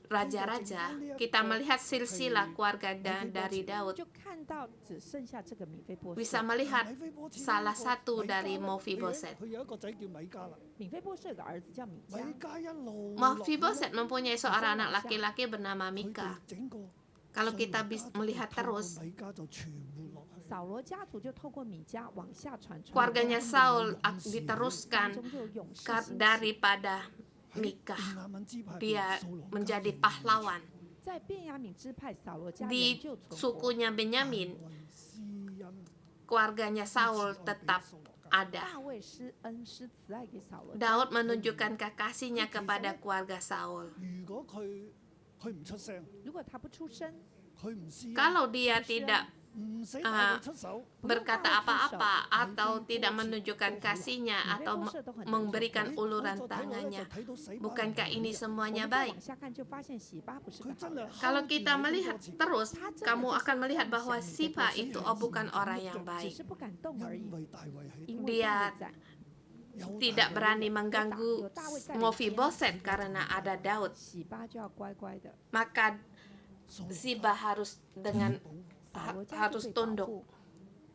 raja-raja, kita melihat silsilah keluarga dari Daud, 就看到只剩下这个米非波 bisa 设。 melihat salah satu dari Mephiboset. 佢有一個仔叫米迦啦，米非波设有个兒子叫米迦，米迦一路 Mephiboset mempunyai seorang anak laki-laki bernama 佢哋 Mika. 整個 Kalau kita melihat 透過 terus, 米迦就傳活落去。 扫羅家族就透過米迦往下傳承。 keluarganya Saul diteruskan 中就有勇士 daripada 喺 Mika. 便雅憫支派 Dia 掃羅家 menjadi 仍然 pahlawan. 在便雅憫支派扫羅家 Di 仍舊存活。 sukunya Benyamin, 大衛施恩 keluarganya Saul tetap ada. 大衛施恩施慈愛給掃羅家。 Daud menunjukkan kekasihnya kepada keluarga Saul. 如果佢唔出聲， 如果他不出聲， 佢唔施恩， Kalau dia tidak 唔使大衛出手， berkata apa-apa atau tidak menunjukkan kasihnya 米非 atau 波設都很 memberikan 你 uluran 我就睇落咧 tangannya, 就睇到洗巴 bukankah 唔係 ini 好人 semuanya 我們再 baik? 往下看就發現洗巴不是個 佢 好 真 人 係。 Kalau 睺住 kita 米非 melihat 波設 terus, 他真的 kamu 就是 akan melihat 看 bahwa 向米非 Sipa 波設 itu 的 bukan 意思 orang yang 只 baik. 是不敢動而已 因。為大衛喺度， 因為 Dia 大衛在， 有 tidak 大衛 berani mengganggu Mephiboset karena ada Daud. 洗巴就要乖乖的， Maka 掃羅 Siba harus dengan 掃羅家就 harus 被保 tunduk. 護。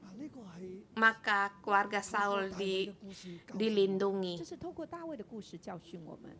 嗱呢個係 Maka keluarga 大 Saul 衛嘅故事教訓 dilindungi. 這是透過大衛的故事教訓我們。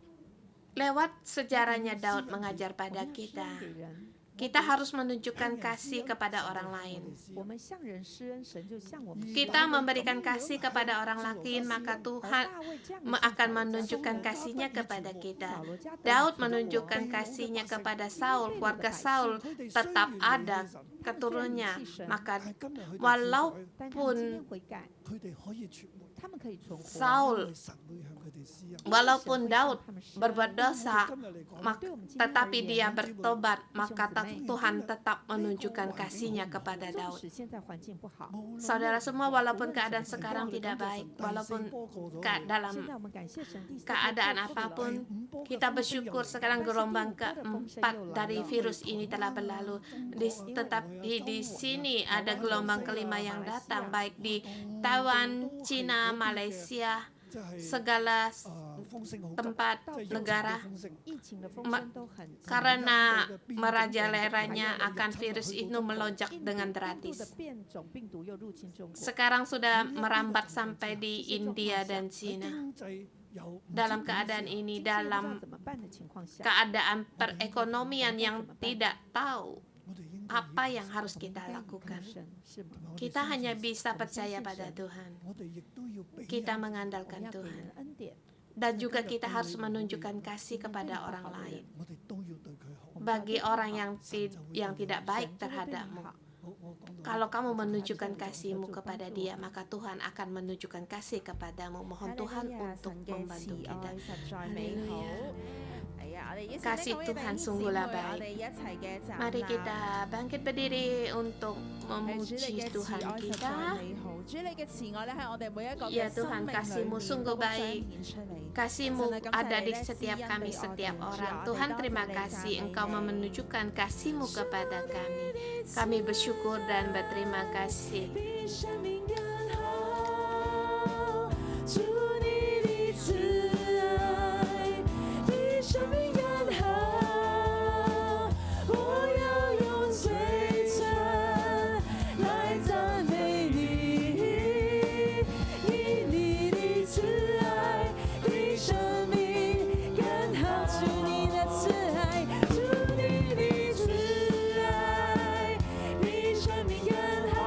Lewat sejarahnya Daud mengajar 我 pada 們要施 kita, 恩給人， kita harus menunjukkan kasih kepada orang lain. 我們向人施恩，神就向我們施恩。 Kita memberikan kasih kepada orang lain, maka 而 Tuhan 大衛這樣的 akan 向掃羅家 menunjukkan 施恩 kasihnya kepada kita. 掃羅家得以 Daud 存活 menunjukkan kasihnya kepada Saul, keluarga Saul tetap ada keturunannya. Maka 但係今日佢哋悔改 walaupun 但他們今天悔改，佢哋可以存活，他們可以存活。 Saul 因為神會向佢哋施恩。 walaupun 神會向 Daud 他們施恩 berbuat dosa, 今日嚟講， maka, tetapi dia bertobat, maka Tuhan tetap menunjukkan kasihnya kepada 縱 Daud. 使現在環境不好， Saudara semua, walaupun keadaan sekarang tidak baik, walaupun dalam 現在我們感謝神，第四波 keadaan 過去了 apapun, kita bersyukur sekarang gelombang keempat dari virus ini telah berlalu. Tetapi di sini ada gelombang kelima yang datang, baik di Taiwan, Cina, Malaysia, 即係 segala 風聲好急， tempat 即係疫情嘅 negara 風聲。疫情的風 Ma- 聲都很急 karena merajaleranya akan virus itu melonjak 印度 dengan 印度的 drastis. 變種病毒又入侵中國， Sekarang sudah merambat sampai di India dan Cina. 經濟又唔知 Dalam 點 keadaan 算 ini, 經濟不知道 dalam 怎麼辦的情況下， keadaan perekonomian yang tidak tahu 我哋應該 apa 要 yang harus 我們 kita 應該依靠 lakukan. 神，是嗎？ 同埋我哋 Kita 相信 hanya bisa 我們 percaya 相信 pada 神。 Tuhan. 我哋亦都要俾 Kita 恩 我們 mengandalkan 要給 Tuhan. 人恩典， Dan juga kita harus menunjukkan kasih kepada orang lain. 我哋都要對佢好。 Bagi orang yang tidak baik 神就會對你 terhadapmu. 好。 好，我講到 Kalau kamu menunjukkan kasihmu kepada dia, maka Tuhan akan menunjukkan kasih kepadamu. Mohon Tuhan untuk membantu kita. 實在美好。係啊，我哋一齊 Kasih 呢，各位弟 Tuhan 兄姊 sungguhlah 妹，我 baik. 哋一齊嘅站 Mari 立。 kita bangkit berdiri untuk 係主 memuji 你嘅慈 Tuhan 愛實 kita. 在美好，主你嘅慈愛咧喺我哋每一個 Ya 嘅生 Tuhan, 命 kasih-Mu 裏面 sungguh 都彰 baik. 顯出嚟。 Kasih-Mu Tuhan, kami ada di saya setiap lihat kami, siang setiap dari orang. Tuhan, Tuhan, dari terima Tuhan, kasih dari Engkau Tuhan. menunjukkan kasih-Mu kepada kami. Kami bersyukur dan berterima kasih. 比生命更好，主你的慈愛比生命更好，我要用嘴唇來讚美你，因你的慈愛比生命更好，主你的慈愛，主你的慈愛比生命更好。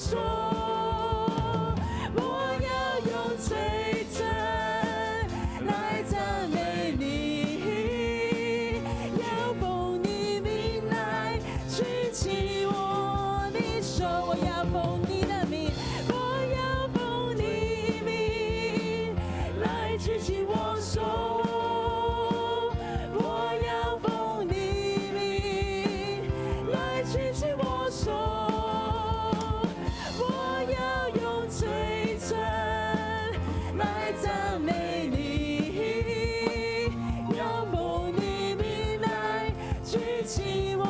说，我要用嘴唇来赞美你，要奉你名来举起我的手，我要奉你的名，我要奉你名来举起我手，我要奉你名来举起我手，我要用嘴唇来赞美你，要奉你名来举起我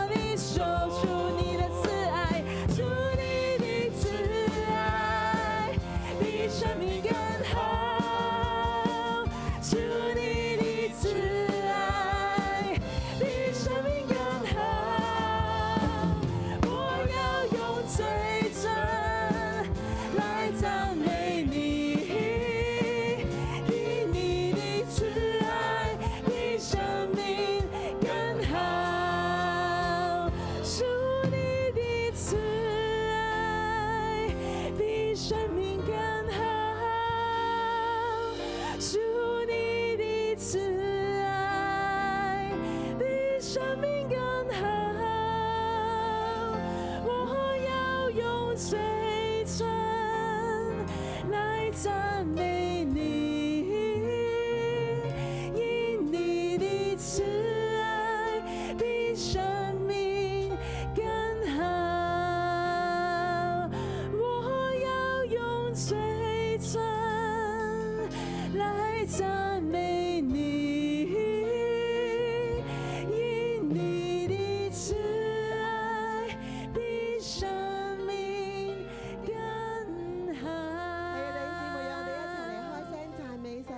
的手，主你的慈爱，主你的慈爱比生命更好，主你的慈爱比生命更好，我要用嘴唇来赞美你，因你的慈爱比生命更好，主你的慈爱比生命更好，主你的慈爱比生命更好，我要用嘴唇来赞美你，因你的慈爱比生命更好，我要用嘴唇来赞美你，因你的慈爱比生命更好。係啊，弟兄姊妹，讓我哋一齊嚟開聲讚美神，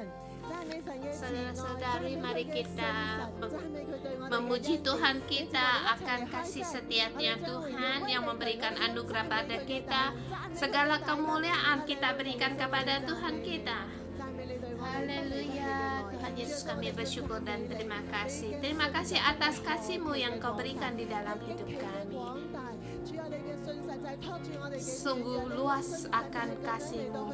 讚美神嘅慈愛， Saudara-saudari, 讚美 mari 佢嘅 kita 信實，讚美佢對我哋嘅 memuji 恩典。 Tuhan kita akan kasih setianya Tuhan yang memberikan anugerah pada kita. Segala kemuliaan kita berikan kepada Tuhan kita. 讚美你對我哋 Haleluya, Tuhan Yesus kami bersyukur dan terima kasih. Terima kasih atas kasih-Mu yang Kau berikan di dalam hidup kami. Sungguh luas akan kasih-Mu.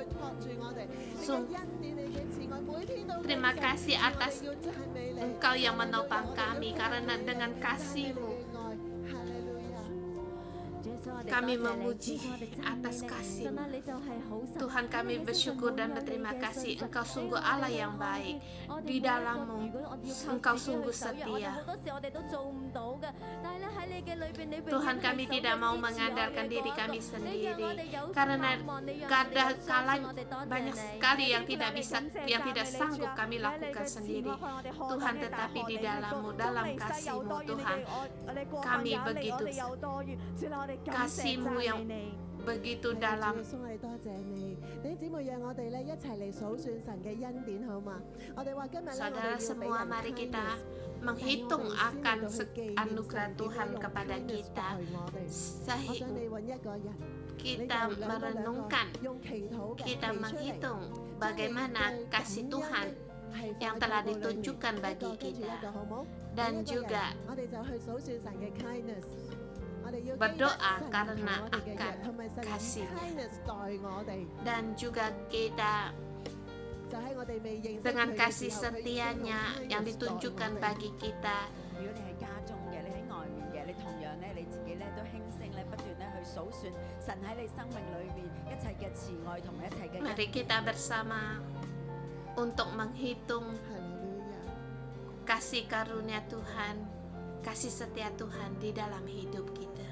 Terima kasih atas Engkau yang menopang kami karena dengan kasih-Mu kami memuji atas kasih-Mu. Tuhan kami bersyukur dan berterima kasih. Engkau sungguh Allah yang baik. Di dalam-Mu Engkau sungguh setia. Tuhan kami tidak mau mengandalkan diri kami sendiri karena kadang-kala banyak sekali yang tidak sanggup kami lakukan sendiri. Tuhan, tetapi di dalam-Mu, dalam kasih-Mu Tuhan, kami begitu kasih-Mu yang begitu dalam. 我哋多謝你，弟兄姊妹，讓我哋咧一齊嚟數算神嘅恩典，好嘛？我哋話今日咧，我哋 Saudara 要俾 semua, 人 mari kita kindness， menghitung akan anugerah Tuhan kepada kita. 我想 Sehingga 你揾一個人， kita merenungkan, 用祈禱嘅 kita 地出嚟 menghitung bagaimana kasih Tuhan yang telah ditunjukkan bagi kita. Dan juga 我哋就去數算神嘅 kindness。 berdoa karena akan kasih-Nya. Dan juga kita dengan kasih setianya yang ditunjukkan bagi kita. 如果你係家中嘅，你喺外面嘅，你同樣咧，你自己咧都輕聲咧，不斷咧去數算神喺你生命裏邊一切嘅慈愛同埋一切嘅恩。 Mari kita bersama untuk menghitung kasih karunia Tuhan, kasih setia Tuhan di dalam hidup kita.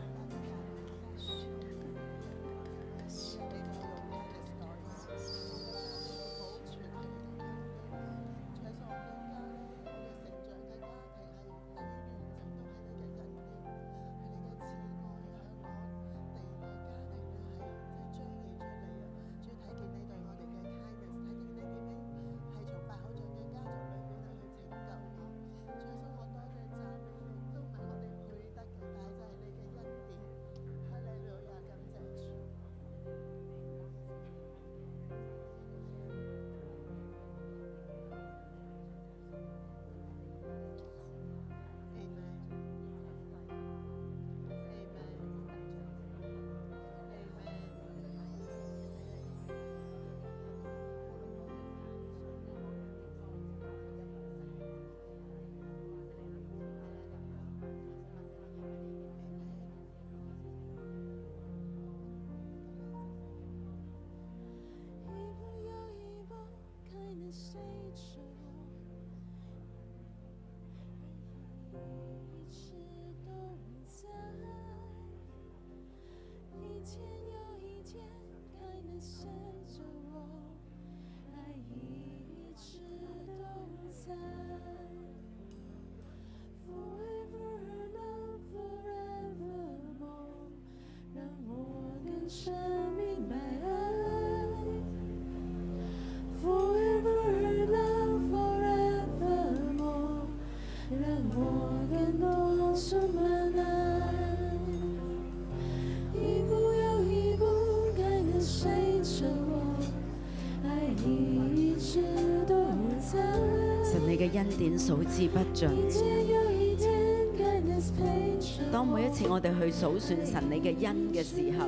生明白爱。Forever love, forevermore，让我更多充满爱。一步又一步，该跟随着我，爱你一直都在。神你嘅恩典數之不盡。一天又一天，kindness陪着我。當每一次我哋去數算神你嘅恩嘅時候，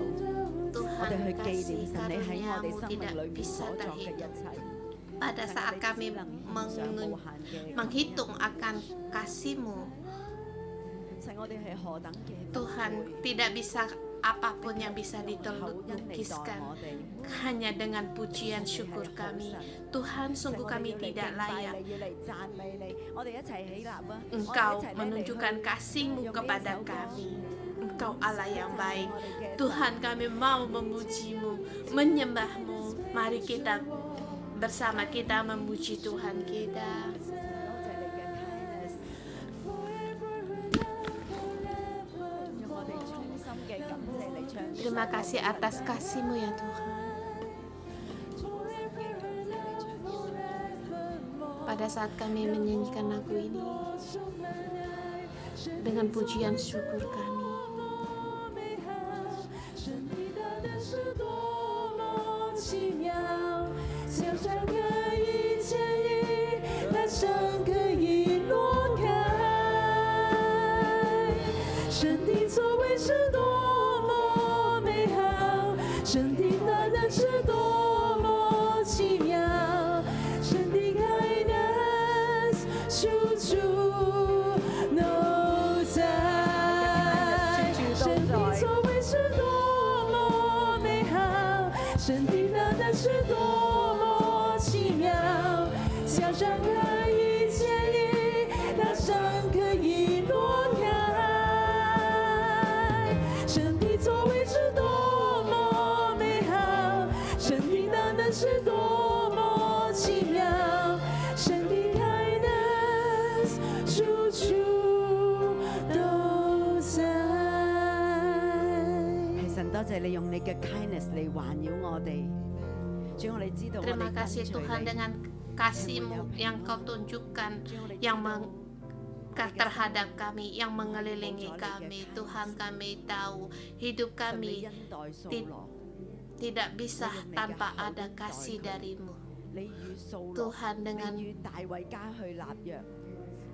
我哋 Tuhan 去紀念 kasih 神你喺我哋 karuniamu 生命 tidak 裏面 bisa 所作嘅一 terhitung. 切。 Pada 神 saat 你 kami 只能獻上無限嘅 menghitung akan kasih-Mu, 神我哋係何等嘅 Tuhan, tidak bisa apapun yang bisa dilukiskan. Hanya dengan pujian syukur kami, Tuhan, sungguh kami tidak layak. 要嚟讚美你，我哋一齊起立啊！ Engkau menunjukkan kasih-Mu kepada kami. Engkau Allah yang baik. Tuhan, kami mau memuji-Mu, menyembah-Mu. Mari kita bersama kita memuji Tuhan kita. 讓我哋衷心嘅感謝你唱。 Terima kasih atas kasih-Mu ya Tuhan. Pada saat kami menyanyikan lagu ini dengan pujian syukur kami, 神你的恩是多么奇妙，想象可以牵引，但神可以挪开。神的作为是多么美好，神的恩是多么奇妙，神的kindness处处都在。神的作为是多么美好，神的恩是多么奇妙，想象可以牵引，大山可以挪开。神的作为是多么美好，神的恩是多么奇妙，神的kindness处处都在。係神，多謝你用你嘅 kindness 嚟環繞我哋。主，我哋知道我哋 terima 跟 kasih 隨 Tuhan 你。 dengan kasih-Mu yang Kau tunjukkan, yang terhadap kami, yang mengelilingi kami. Tuhan, kami tahu hidup 神你 kami 恩待掃 ti- 羅， tidak bisa tanpa ada kasih dari-Mu. 你與掃羅， Tuhan, dengan 你與大衛家去立約，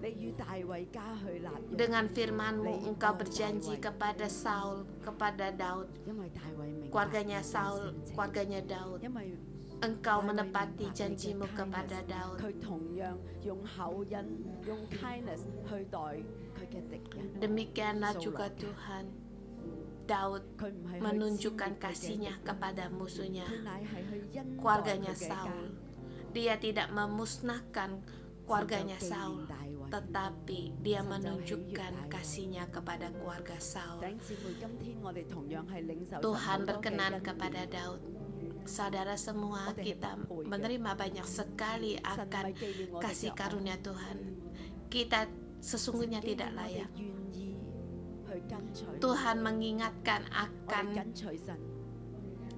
你與大衛家去立約。 dengan firman-Mu Engkau berjanji kepada Saul, kepada Daud, 因為大衛明白 keluarganya 人嘅 Saul, 性情 keluarganya Daud. 因為 Engkau menepati janji-Mu kepada Daud. 佢同樣用厚恩、用 kindness 去待佢嘅敵人。 Demikianlah juga Tuhan, Daud 佢唔係去 menunjukkan 殲滅佢嘅敵 kasihnya 人 kepada musuhnya, 佢乃係去恩待 keluarganya 佢嘅家 Saul. Dia tidak memusnahkan keluarganya 神就紀念 Saul, 大衛。 tetapi dia神就喜悅 menunjukkan 大衛。 kasihnya kepada keluarga Saul. 弟兄姊妹，今天我哋同樣係領受神 Tuhan 好多嘅 berkenan 恩典 kepada Daud. Saudara semua, kita menerima banyak sekali 神唔 akan 係紀念我哋 kasih 嘅惡， karunia Tuhan. Kita sesungguhnya 神紀 tidak 念我哋 layak. 願意去跟隨。 Tuhan mengingatkan 我哋 akan 跟隨神，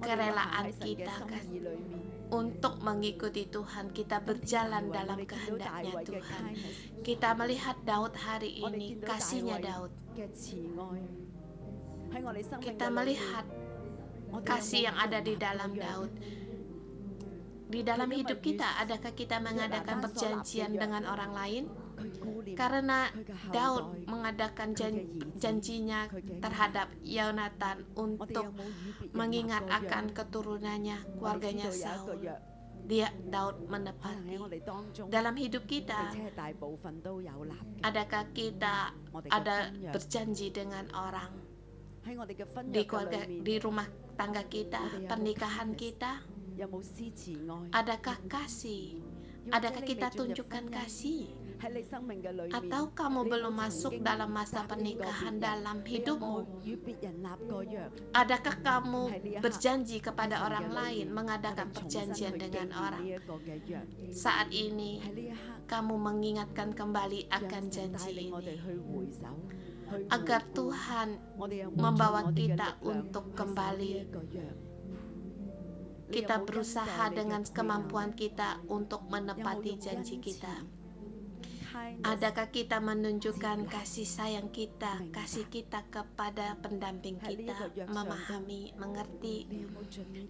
我哋 kerelaan 行喺神嘅 kita 心意裏面。 untuk mengikuti Tuhan. Kita berjalan dalam kehendaknya Tuhan. Kita melihat Daud hari 我哋 ini, 見到大 kasihnya 衛 Daud. 嘅慈愛喺我哋生命 Kita 嘅裏面 melihat 我哋有冇 kasih yang ada di 立過 dalam 約 Daud. Di dalam hidup kita, adakah kita mengadakan perjanjian dengan orang lain? 佢顧念 Karena 佢嘅後 Daud 代， mengadakan janjinya terhadap Yonatan 我哋 untuk 有冇與別人立 mengingat 過約 akan keturunannya, 我哋知 keluarganya 道有一個 Saul. 約， Dia Daud 可能喺 menepati. 我哋當中， Dalam hidup 並 kita, 且係大部分都有立嘅。 adakah kita 我哋嘅 ada 婚約 berjanji dengan orang 喺我哋嘅婚 di 約嘅 keluarga, 裏面， di rumah tangga kita, pernikahan kita? 有冇施慈愛？ Adakah kasih? Adakah kita tunjukkan kasih? 喺你生命嘅裏面， Atau kamu belum masuk dalam masa pernikahan dalam 你有冇 hidupmu? 與別人立過約？ Adakah kamu berjanji kepada orang lain, mengadakan 我哋重新 perjanjian 去紀 dengan 念 orang? 呢一個嘅約。 Saat ini, 喺呢一刻， kamu mengingatkan kembali 讓 akan 神帶 janji 領我哋 ini. 去回首， agar Tuhan 我哋有 membawa 我哋嘅力 kita 量 untuk 去守呢 kembali. 一個約。 Kita berusaha dengan kemampuan kita untuk menepati janji kita. Adakah kita menunjukkan kasih sayang kita, kasih kita kepada pendamping kita, memahami, mengerti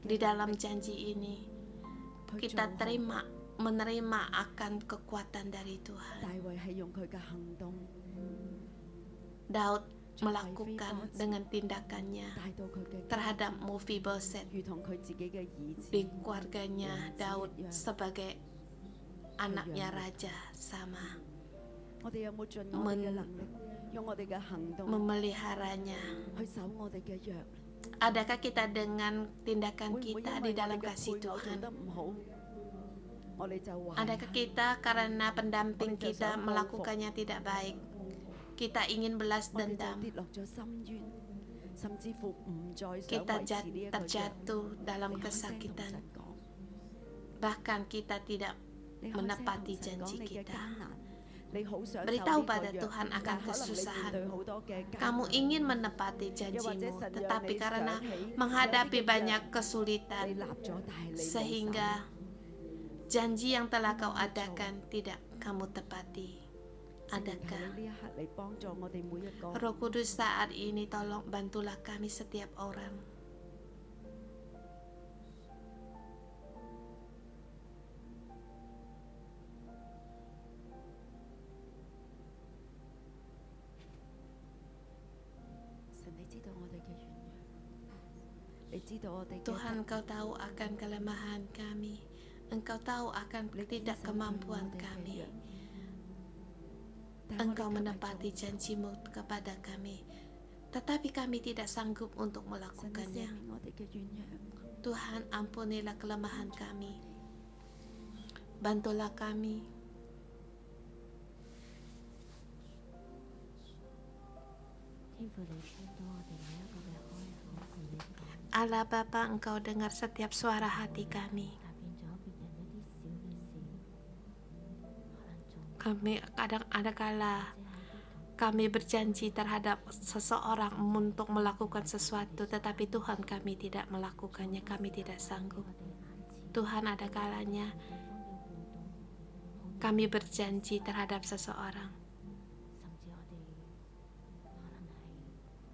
di dalam janji ini? Kita menerima akan kekuatan dari Tuhan. 大衛係用佢嘅行動 Daud melakukan dengan tindakannya 帶到佢嘅家 terhadap Mephiboset 如同佢自己嘅兒子 di keluarganya Daud sebagai anaknya raja sama 我哋有冇盡我哋嘅能力，用我哋嘅行動 memeliharanya. 去守我哋嘅約？ Adakah kita dengan tindakan 會唔會 kita 因 di 為我 dalam 哋嘅 kasih 配偶做 Tuhan? 得唔好，我哋就懷 Adakah kita karena pendamping kita melakukannya tidak baik, kita ingin balas 我哋就 dendam, 跌落咗深淵，甚至乎唔再想 kita 維持呢一個約。 terjatuh dalam 你開聲同 kesakitan, 神講， bahkan kita tidak 你開聲 menepati 同神講 janji 你嘅 kita. 艱難，你好想守 Beritahu 呢個 pada 約， Tuhan 但 akan 可能你面 kesusahan. 對好多嘅艱 Kamu 難， ingin menepati 又或者 janjimu, 神讓 tetapi 你 karena 想起 menghadapi 有啲嘅約 banyak 你 kesulitan, 立咗，但係你冇守 sehingga janji yang telah kau adakan tidak kamu tepati. 聖靈求 Adakah 你呢一刻嚟幫助我哋每一個。 Roh Kudus saat ini tolong bantulah kami setiap orang. Tuhan, Engkau tahu akan kelemahan kami. Engkau tahu akan ketidakkemampuan kami. Engkau menepati janjimu kepada kami, tetapi kami tidak sanggup untuk melakukannya. Tuhan, ampunilah kelemahan kami. Bantulah kami. Allah Bapa, Engkau dengar setiap suara hati kami. Kami kadang ada kala kami berjanji terhadap seseorang untuk melakukan sesuatu, tetapi Tuhan kami tidak melakukannya, kami tidak sanggup. Tuhan, ada kalanya kami berjanji terhadap seseorang,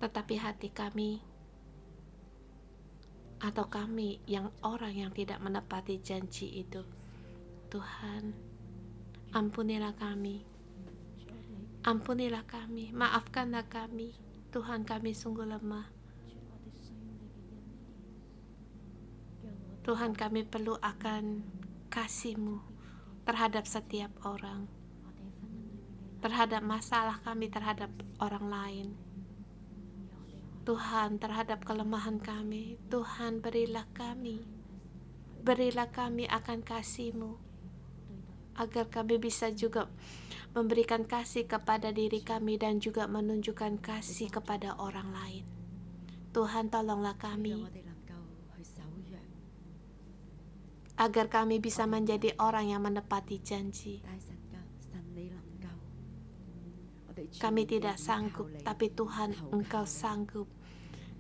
tetapi hati kami atau kami yang orang yang tidak menepati janji itu. Tuhan, ampunilah kami. Ampunilah kami, maafkanlah kami. Tuhan, kami sungguh lemah. Tuhan, kami perlu akan kasih-Mu terhadap setiap orang, terhadap masalah kami, terhadap orang lain. Tuhan, terhadap kelemahan kami, Tuhan, berilah kami akan kasih-Mu, agar kami bisa juga memberikan kasih kepada diri kami dan juga menunjukkan kasih kepada orang lain. Tuhan, tolonglah kami agar kami bisa menjadi orang yang menepati janji. Kami tidak sanggup, tapi Tuhan, Engkau sanggup.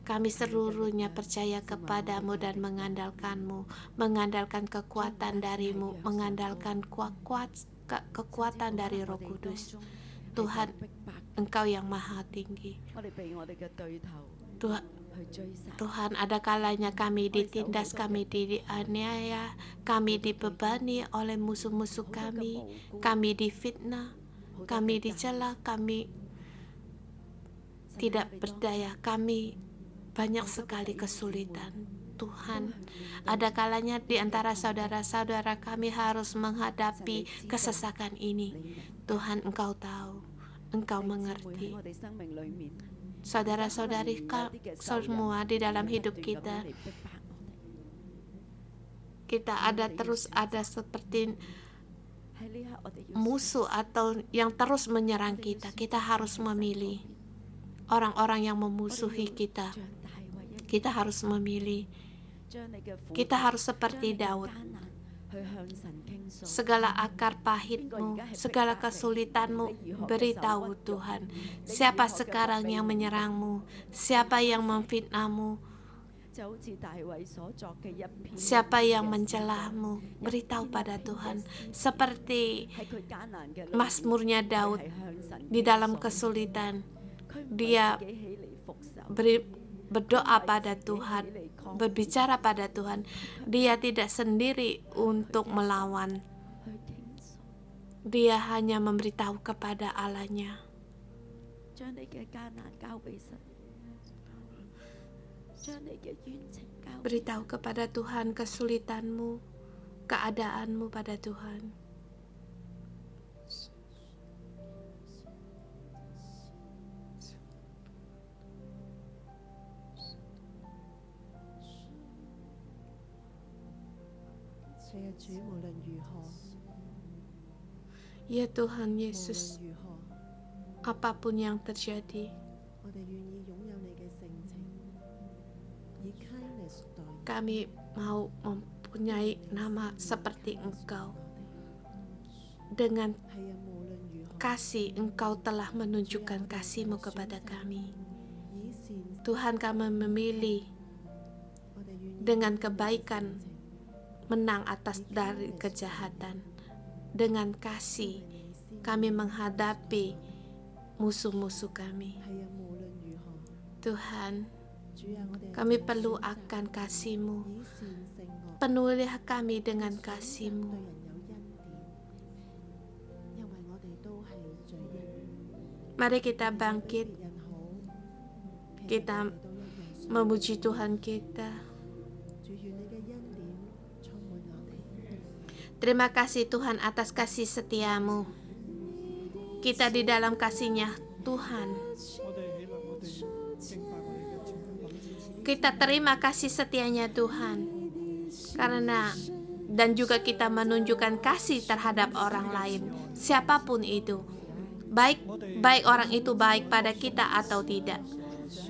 Kami seluruhnya percaya kepadamu dan mengandalkanmu, mengandalkan kekuatan darimu, mengandalkan kekuatan dari Roh Kudus. Tuhan, Engkau yang maha tinggi. Tuhan, ada kalanya kami ditindas, kami dianiaya, kami dibebani oleh musuh-musuh kami difitnah, kami dicela, kami tidak berdaya, kami banyak sekali kesulitan. Tuhan, ada kalanya di antara saudara-saudara kami harus menghadapi kesesakan ini. Tuhan, Engkau tahu, Engkau mengerti. Saudara-saudari semua di dalam hidup kita terus ada seperti musuh atau yang terus menyerang kita. Kita harus memilih orang-orang yang memusuhi kita. Kita harus memilih. Kita harus seperti Daud, 去向神傾訴。 segala akar pahitmu, segala kesulitanmu, beritahu Tuhan. Siapa sekarang yang menyerangmu? Siapa yang memfitnahmu? 就好似大衛所作嘅一篇， Siapa yang mencelahmu? Beritahu pada Tuhan. Seperti 喺佢艱難嘅裏面 Mazmurnya 佢 Daud 係向神 di dalam 傾訴 kesulitan. 佢唔係 dia 自己起嚟復仇， berdoa pada Tuhan, berbicara pada Tuhan. Dia tidak sendiri untuk melawan. 去傾訴， Dia hanya memberitahu kepada Allah-Nya. 將你嘅艱難交俾神，將你嘅冤情交俾神。 Beritahu kepada Tuhan kesulitanmu, keadaanmu pada Tuhan. Ya Tuhan Yesus, apapun yang terjadi, kami mau mempunyai nama seperti Engkau. Dengan kasih Engkau telah menunjukkan kasih-Mu kepada kami. Tuhan, kami memilih dengan kebaikan menang atas dari kejahatan. Dengan kasih kami menghadapi musuh-musuh kami. Tuhan, kami perlu akan kasih-Mu. Penuhilah kami dengan kasih-Mu. Mari kita bangkit. Kita memuji Tuhan kita. Terima kasih Tuhan atas kasih setia-Mu. Kita di dalam kasih-Nya Tuhan. 我哋起立，我哋敬拜我哋嘅主，或者 Kita terima kasih setianya Tuhan. Karena dan juga kita menunjukkan kasih terhadap orang lain, siapapun itu. Baik orang itu baik pada kita atau tidak.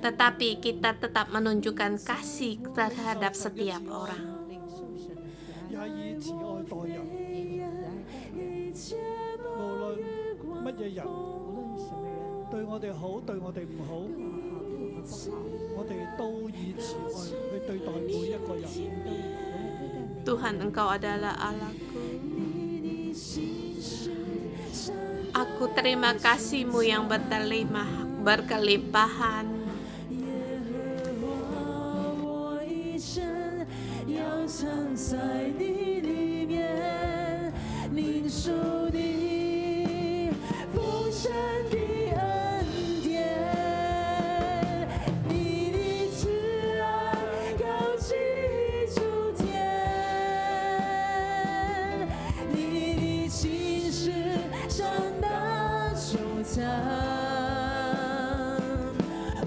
Tetapi kita tetap menunjukkan kasih terhadap setiap orang. 也以慈愛待人，無論乜嘢人對我哋好，對我哋唔好，我哋都以慈愛去對待每一個人。 Tuhan, Engkau adalah Allahku. Aku terima kasih-Mu yang berkelimpahan. 我一生要藏在你里面，领受你丰盛的恩典，你的慈爱高及诸天，你的心事上大穹苍。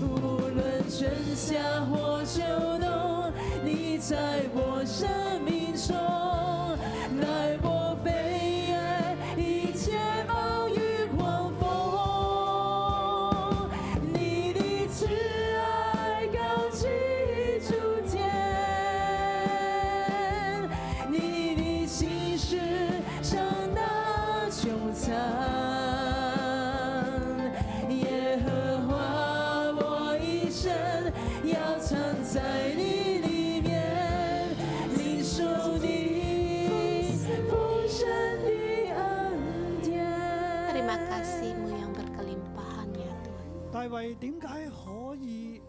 无论春夏或秋冬，你在我生命中带我飞越一切暴雨狂风。你的慈爱高及诸天，你的心事上大穹苍。耶和华，我一生要藏在你里面，领受你丰盛的恩典。 Terima kasih-Mu yang berkelimpahan ya Tuhan. 大衛點解可以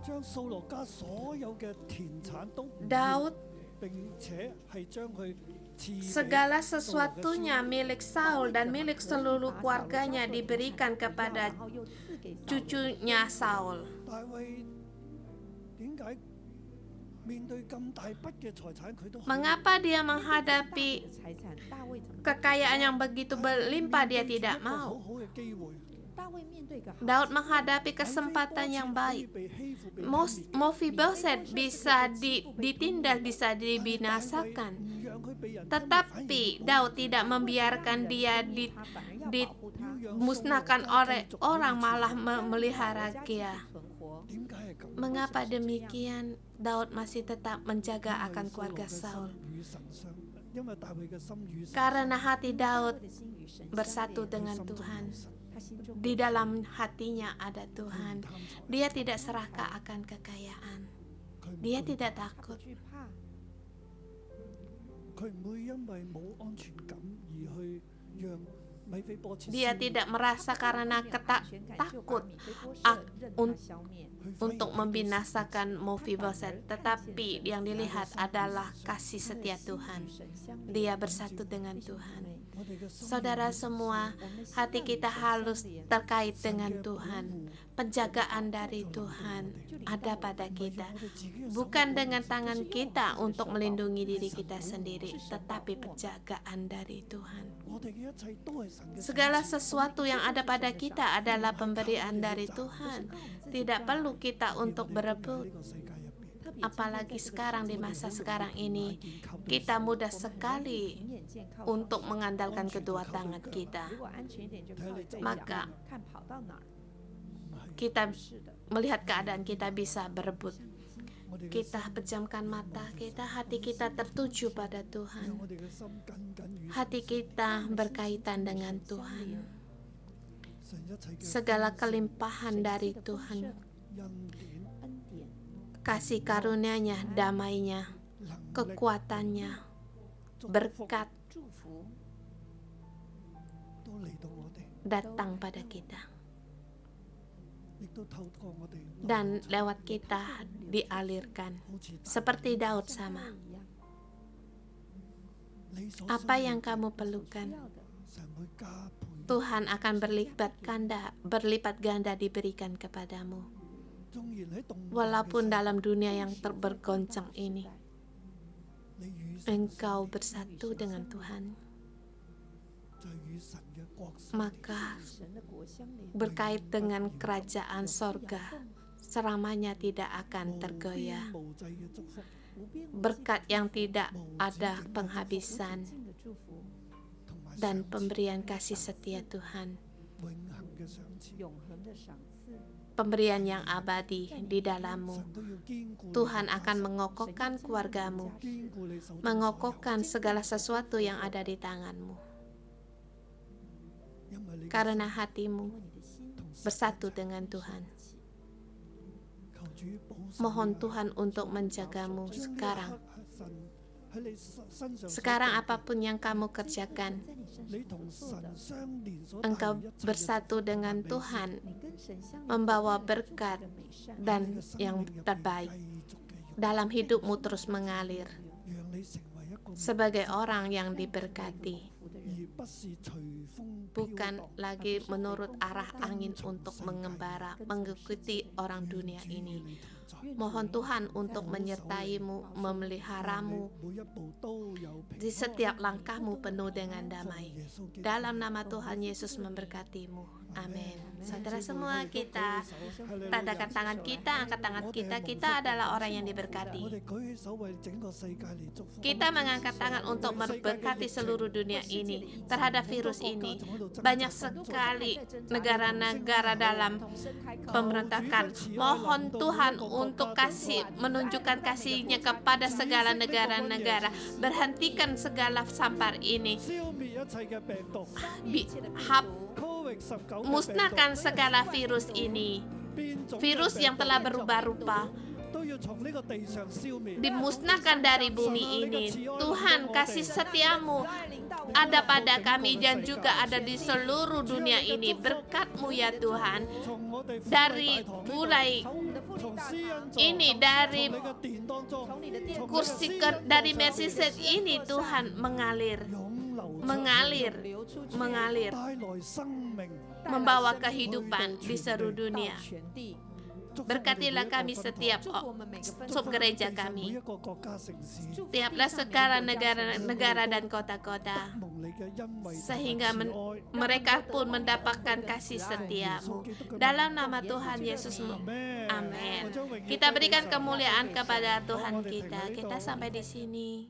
將掃羅家所有嘅田產都唔要 Daud 並且係將佢賜俾 segala 掃羅嘅孫 sesuatunya milik Saul dan milik seluruh keluarganya diberikan kepada 然后又赐给扫罗 cucunya Saul. 大衛點解面對咁大筆嘅財產佢都可以 Mengapa dia menghadapi 财产，大卫怎么？ kekayaan yang begitu berlimpah dia tidak 一個好 mau? 好嘅機會，大卫面對一个好 Daud menghadapi kesempatan yang baik. Mephiboset bisa ditindas, bisa dibinasakan. Tetapi Daud tidak membiarkan dia 他反而要保护他， dimusnahkan oleh orang, malah memelihara 家 dia. 存活。 點解係咁？ Mengapa demikian? Daud masih tetap menjaga akan keluarga Saul. 與神相因為大衛嘅心與神 Karena hati Daud 的心与神相 bersatu 連， dengan 心中有 Tuhan. 神 他心中 Di dalam hatinya ada 佢唔 Tuhan. 貪財 Dia tidak serakah akan kekayaan. 佢唔 Dia 懼 tidak 他不 takut. 惧怕，佢唔會因為冇安全感而去讓米非波設 Dia 消滅 tidak merasa karena 没有安全感就把 takut 米非波 ak- 设任 un- 他消灭。 佢反而 untuk 睇到神嘅 membinasakan Mephiboset, tetapi yang dilihat adalah kasih 他的 setia 心 Tuhan. 与神相连。 Dia bersatu dengan 弟兄姊 Tuhan. 妹 我哋嘅心 Saudara 與神 semua, 我们的心 hati 要与 kita 神 harus 相连 terkait 神 dengan 嘅保 Tuhan. 護 Penjagaan dari Tuhan 就临 ada 到我 pada 唔係 kita. 用我哋自己嘅手 Bukan 去保護 dengan 自己 tangan kita untuk melindungi diri kita Tuhan sendiri, Tuhan tetapi Tuhan penjagaan dari Tuhan. 我哋嘅一切都係神嘅 Segala 賞賜 sesuatu yang ada pada kita adalah pemberian dari Tuhan. Tidak perlu kita untuk 我哋今日喺 berebut. 呢個世界入邊 Apalagi sekarang di masa sekarang ini, kita mudah sekali untuk mengandalkan kedua tangan kita. 如果安全一点就靠着 Maka 看跑到哪儿。 kita 不是的， melihat keadaan kita bisa berebut. 我哋嘅 Kita pejamkan mata kita, hati kita tertuju pada 讓 Tuhan. 我哋嘅心緊緊與 Hati kita berkaitan dengan Tuhan. 神一切嘅 Segala kelimpahan dari Tuhan, 恩典、恩典、 kasih karunia-Nya, damai-Nya, 能力、 kekuatannya, 祝福 berkat 祝福 都嚟到我哋， datang pada kita. 亦都透過我哋 Dan lewat kita dialirkan. 好似大 Seperti Daud sama. 一样， 你所 Apa 需要 yang 嘅 kamu 需 perlukan, 要的， 神會加倍。 Tuhan akan berlipat ganda diberikan kepadamu. 縱然喺動盪嘅 Walaupun 時候 dalam dunia yang bergoncang ini, 你與神 engkau bersatu dengan Tuhan, 就係與神嘅國 maka 与神的國相連， berkait dengan kerajaan sorga, selamanya tidak akan 無 tergoyah. 邊無際嘅祝福，無邊無際 Berkat yang tidak ada penghabisan 無盡的祝福， 同埋 dan 賞賜 pemberian kasih setia Tuhan, 永恆嘅賞賜。永恆的賞賜。 pemberian yang abadi di dalammu. 神都要堅固你 Tuhan 嘅 akan 家室 mengokohkan keluargamu, 堅固你手中所有 mengokohkan segala sesuatu yang ada di tanganmu, 因為你嘅 karena 心 hatimu 因為你的心 同神 bersatu 一齊 dengan Tuhan. 求主保守 Mohon 你 Tuhan untuk menjagamu 將呢一 sekarang. 刻神喺你身上所 Sekarang 做嘅 apapun yang kamu kerjakan, 在你身 你 上 同 所做 神 的， 相連所帶 engkau 嚟一切嘅 bersatu 祝福 dengan 同美善 Tuhan 你跟神相連 membawa 所帶來的祝福 berkat 跟美善 dan 你嘅生 yang 命入邊 terbaik 繼續嘅要 dalam hidupmu terus mengalir 讓你成為一個 sebagai orang yang diberkati, 福的 而 人， 不是隨風飄 bukan 蕩 lagi menurut arah angin untuk mengembara mengikuti orang dunia 願主與 ini. 你同在 Mohon Tuhan untuk menyertaimu, memeliharamu, 每一步都有平 di setiap langkahmu penuh dengan 安 damai. 耶穌基督 Dalam nama Tuhan Yesus memberkatimu. Amin. Saudara semua, kita 哈利路亞 tadakan tangan kita, angkat tangan kita. Kita adalah orang yang 我 diberkati. 哋舉起手為整個世界嚟祝福 Kita mengangkat tangan untuk memberkati seluruh dunia ini terhadap virus ini. Banyak sekali negara-negara dalam 同聲開口， pemberontakan. Mohon Tuhan untuk menunjukkan kasih-Nya kepada segala negara-negara. Berhentikan segala sampar ini. 消滅一切嘅病毒 ，Covid-19 Musnahkan segala virus ini. 變種嘅 Virus 病 yang 毒 telah berubah-ubah 都要從呢個地上消滅。 dimusnahkan dari bumi ini. Tuhan, kasih setiamu ada pada kami dan juga ada di seluruh dunia ini. Berkat-Mu ya Tuhan. 從我哋 Dari mulai 從我們的福利大 ini, 從 dari 你嘅殿當中， 從你的殿 kursi dari Mercy-Seat ini Tuhan mengalir, 湧流出 mengalir, 流出去， mengalir, 帶來生命。 membawa kehidupan di seluruh 到 dunia. 全地。 Berkatilah kami setiap 祝福我們每個分 sub 堂， gereja 每 kami. 一個國家城市， Tiaplah segala negara dan kota-kota, 蒙你嘅恩惠同 sehingga 慈愛。 mereka pun mendapatkan kasih setiamu. Dalam nama Tuhan Yesus, Amin. amin. Kita berikan kemuliaan kepada Tuhan kita. Kita sampai di sini.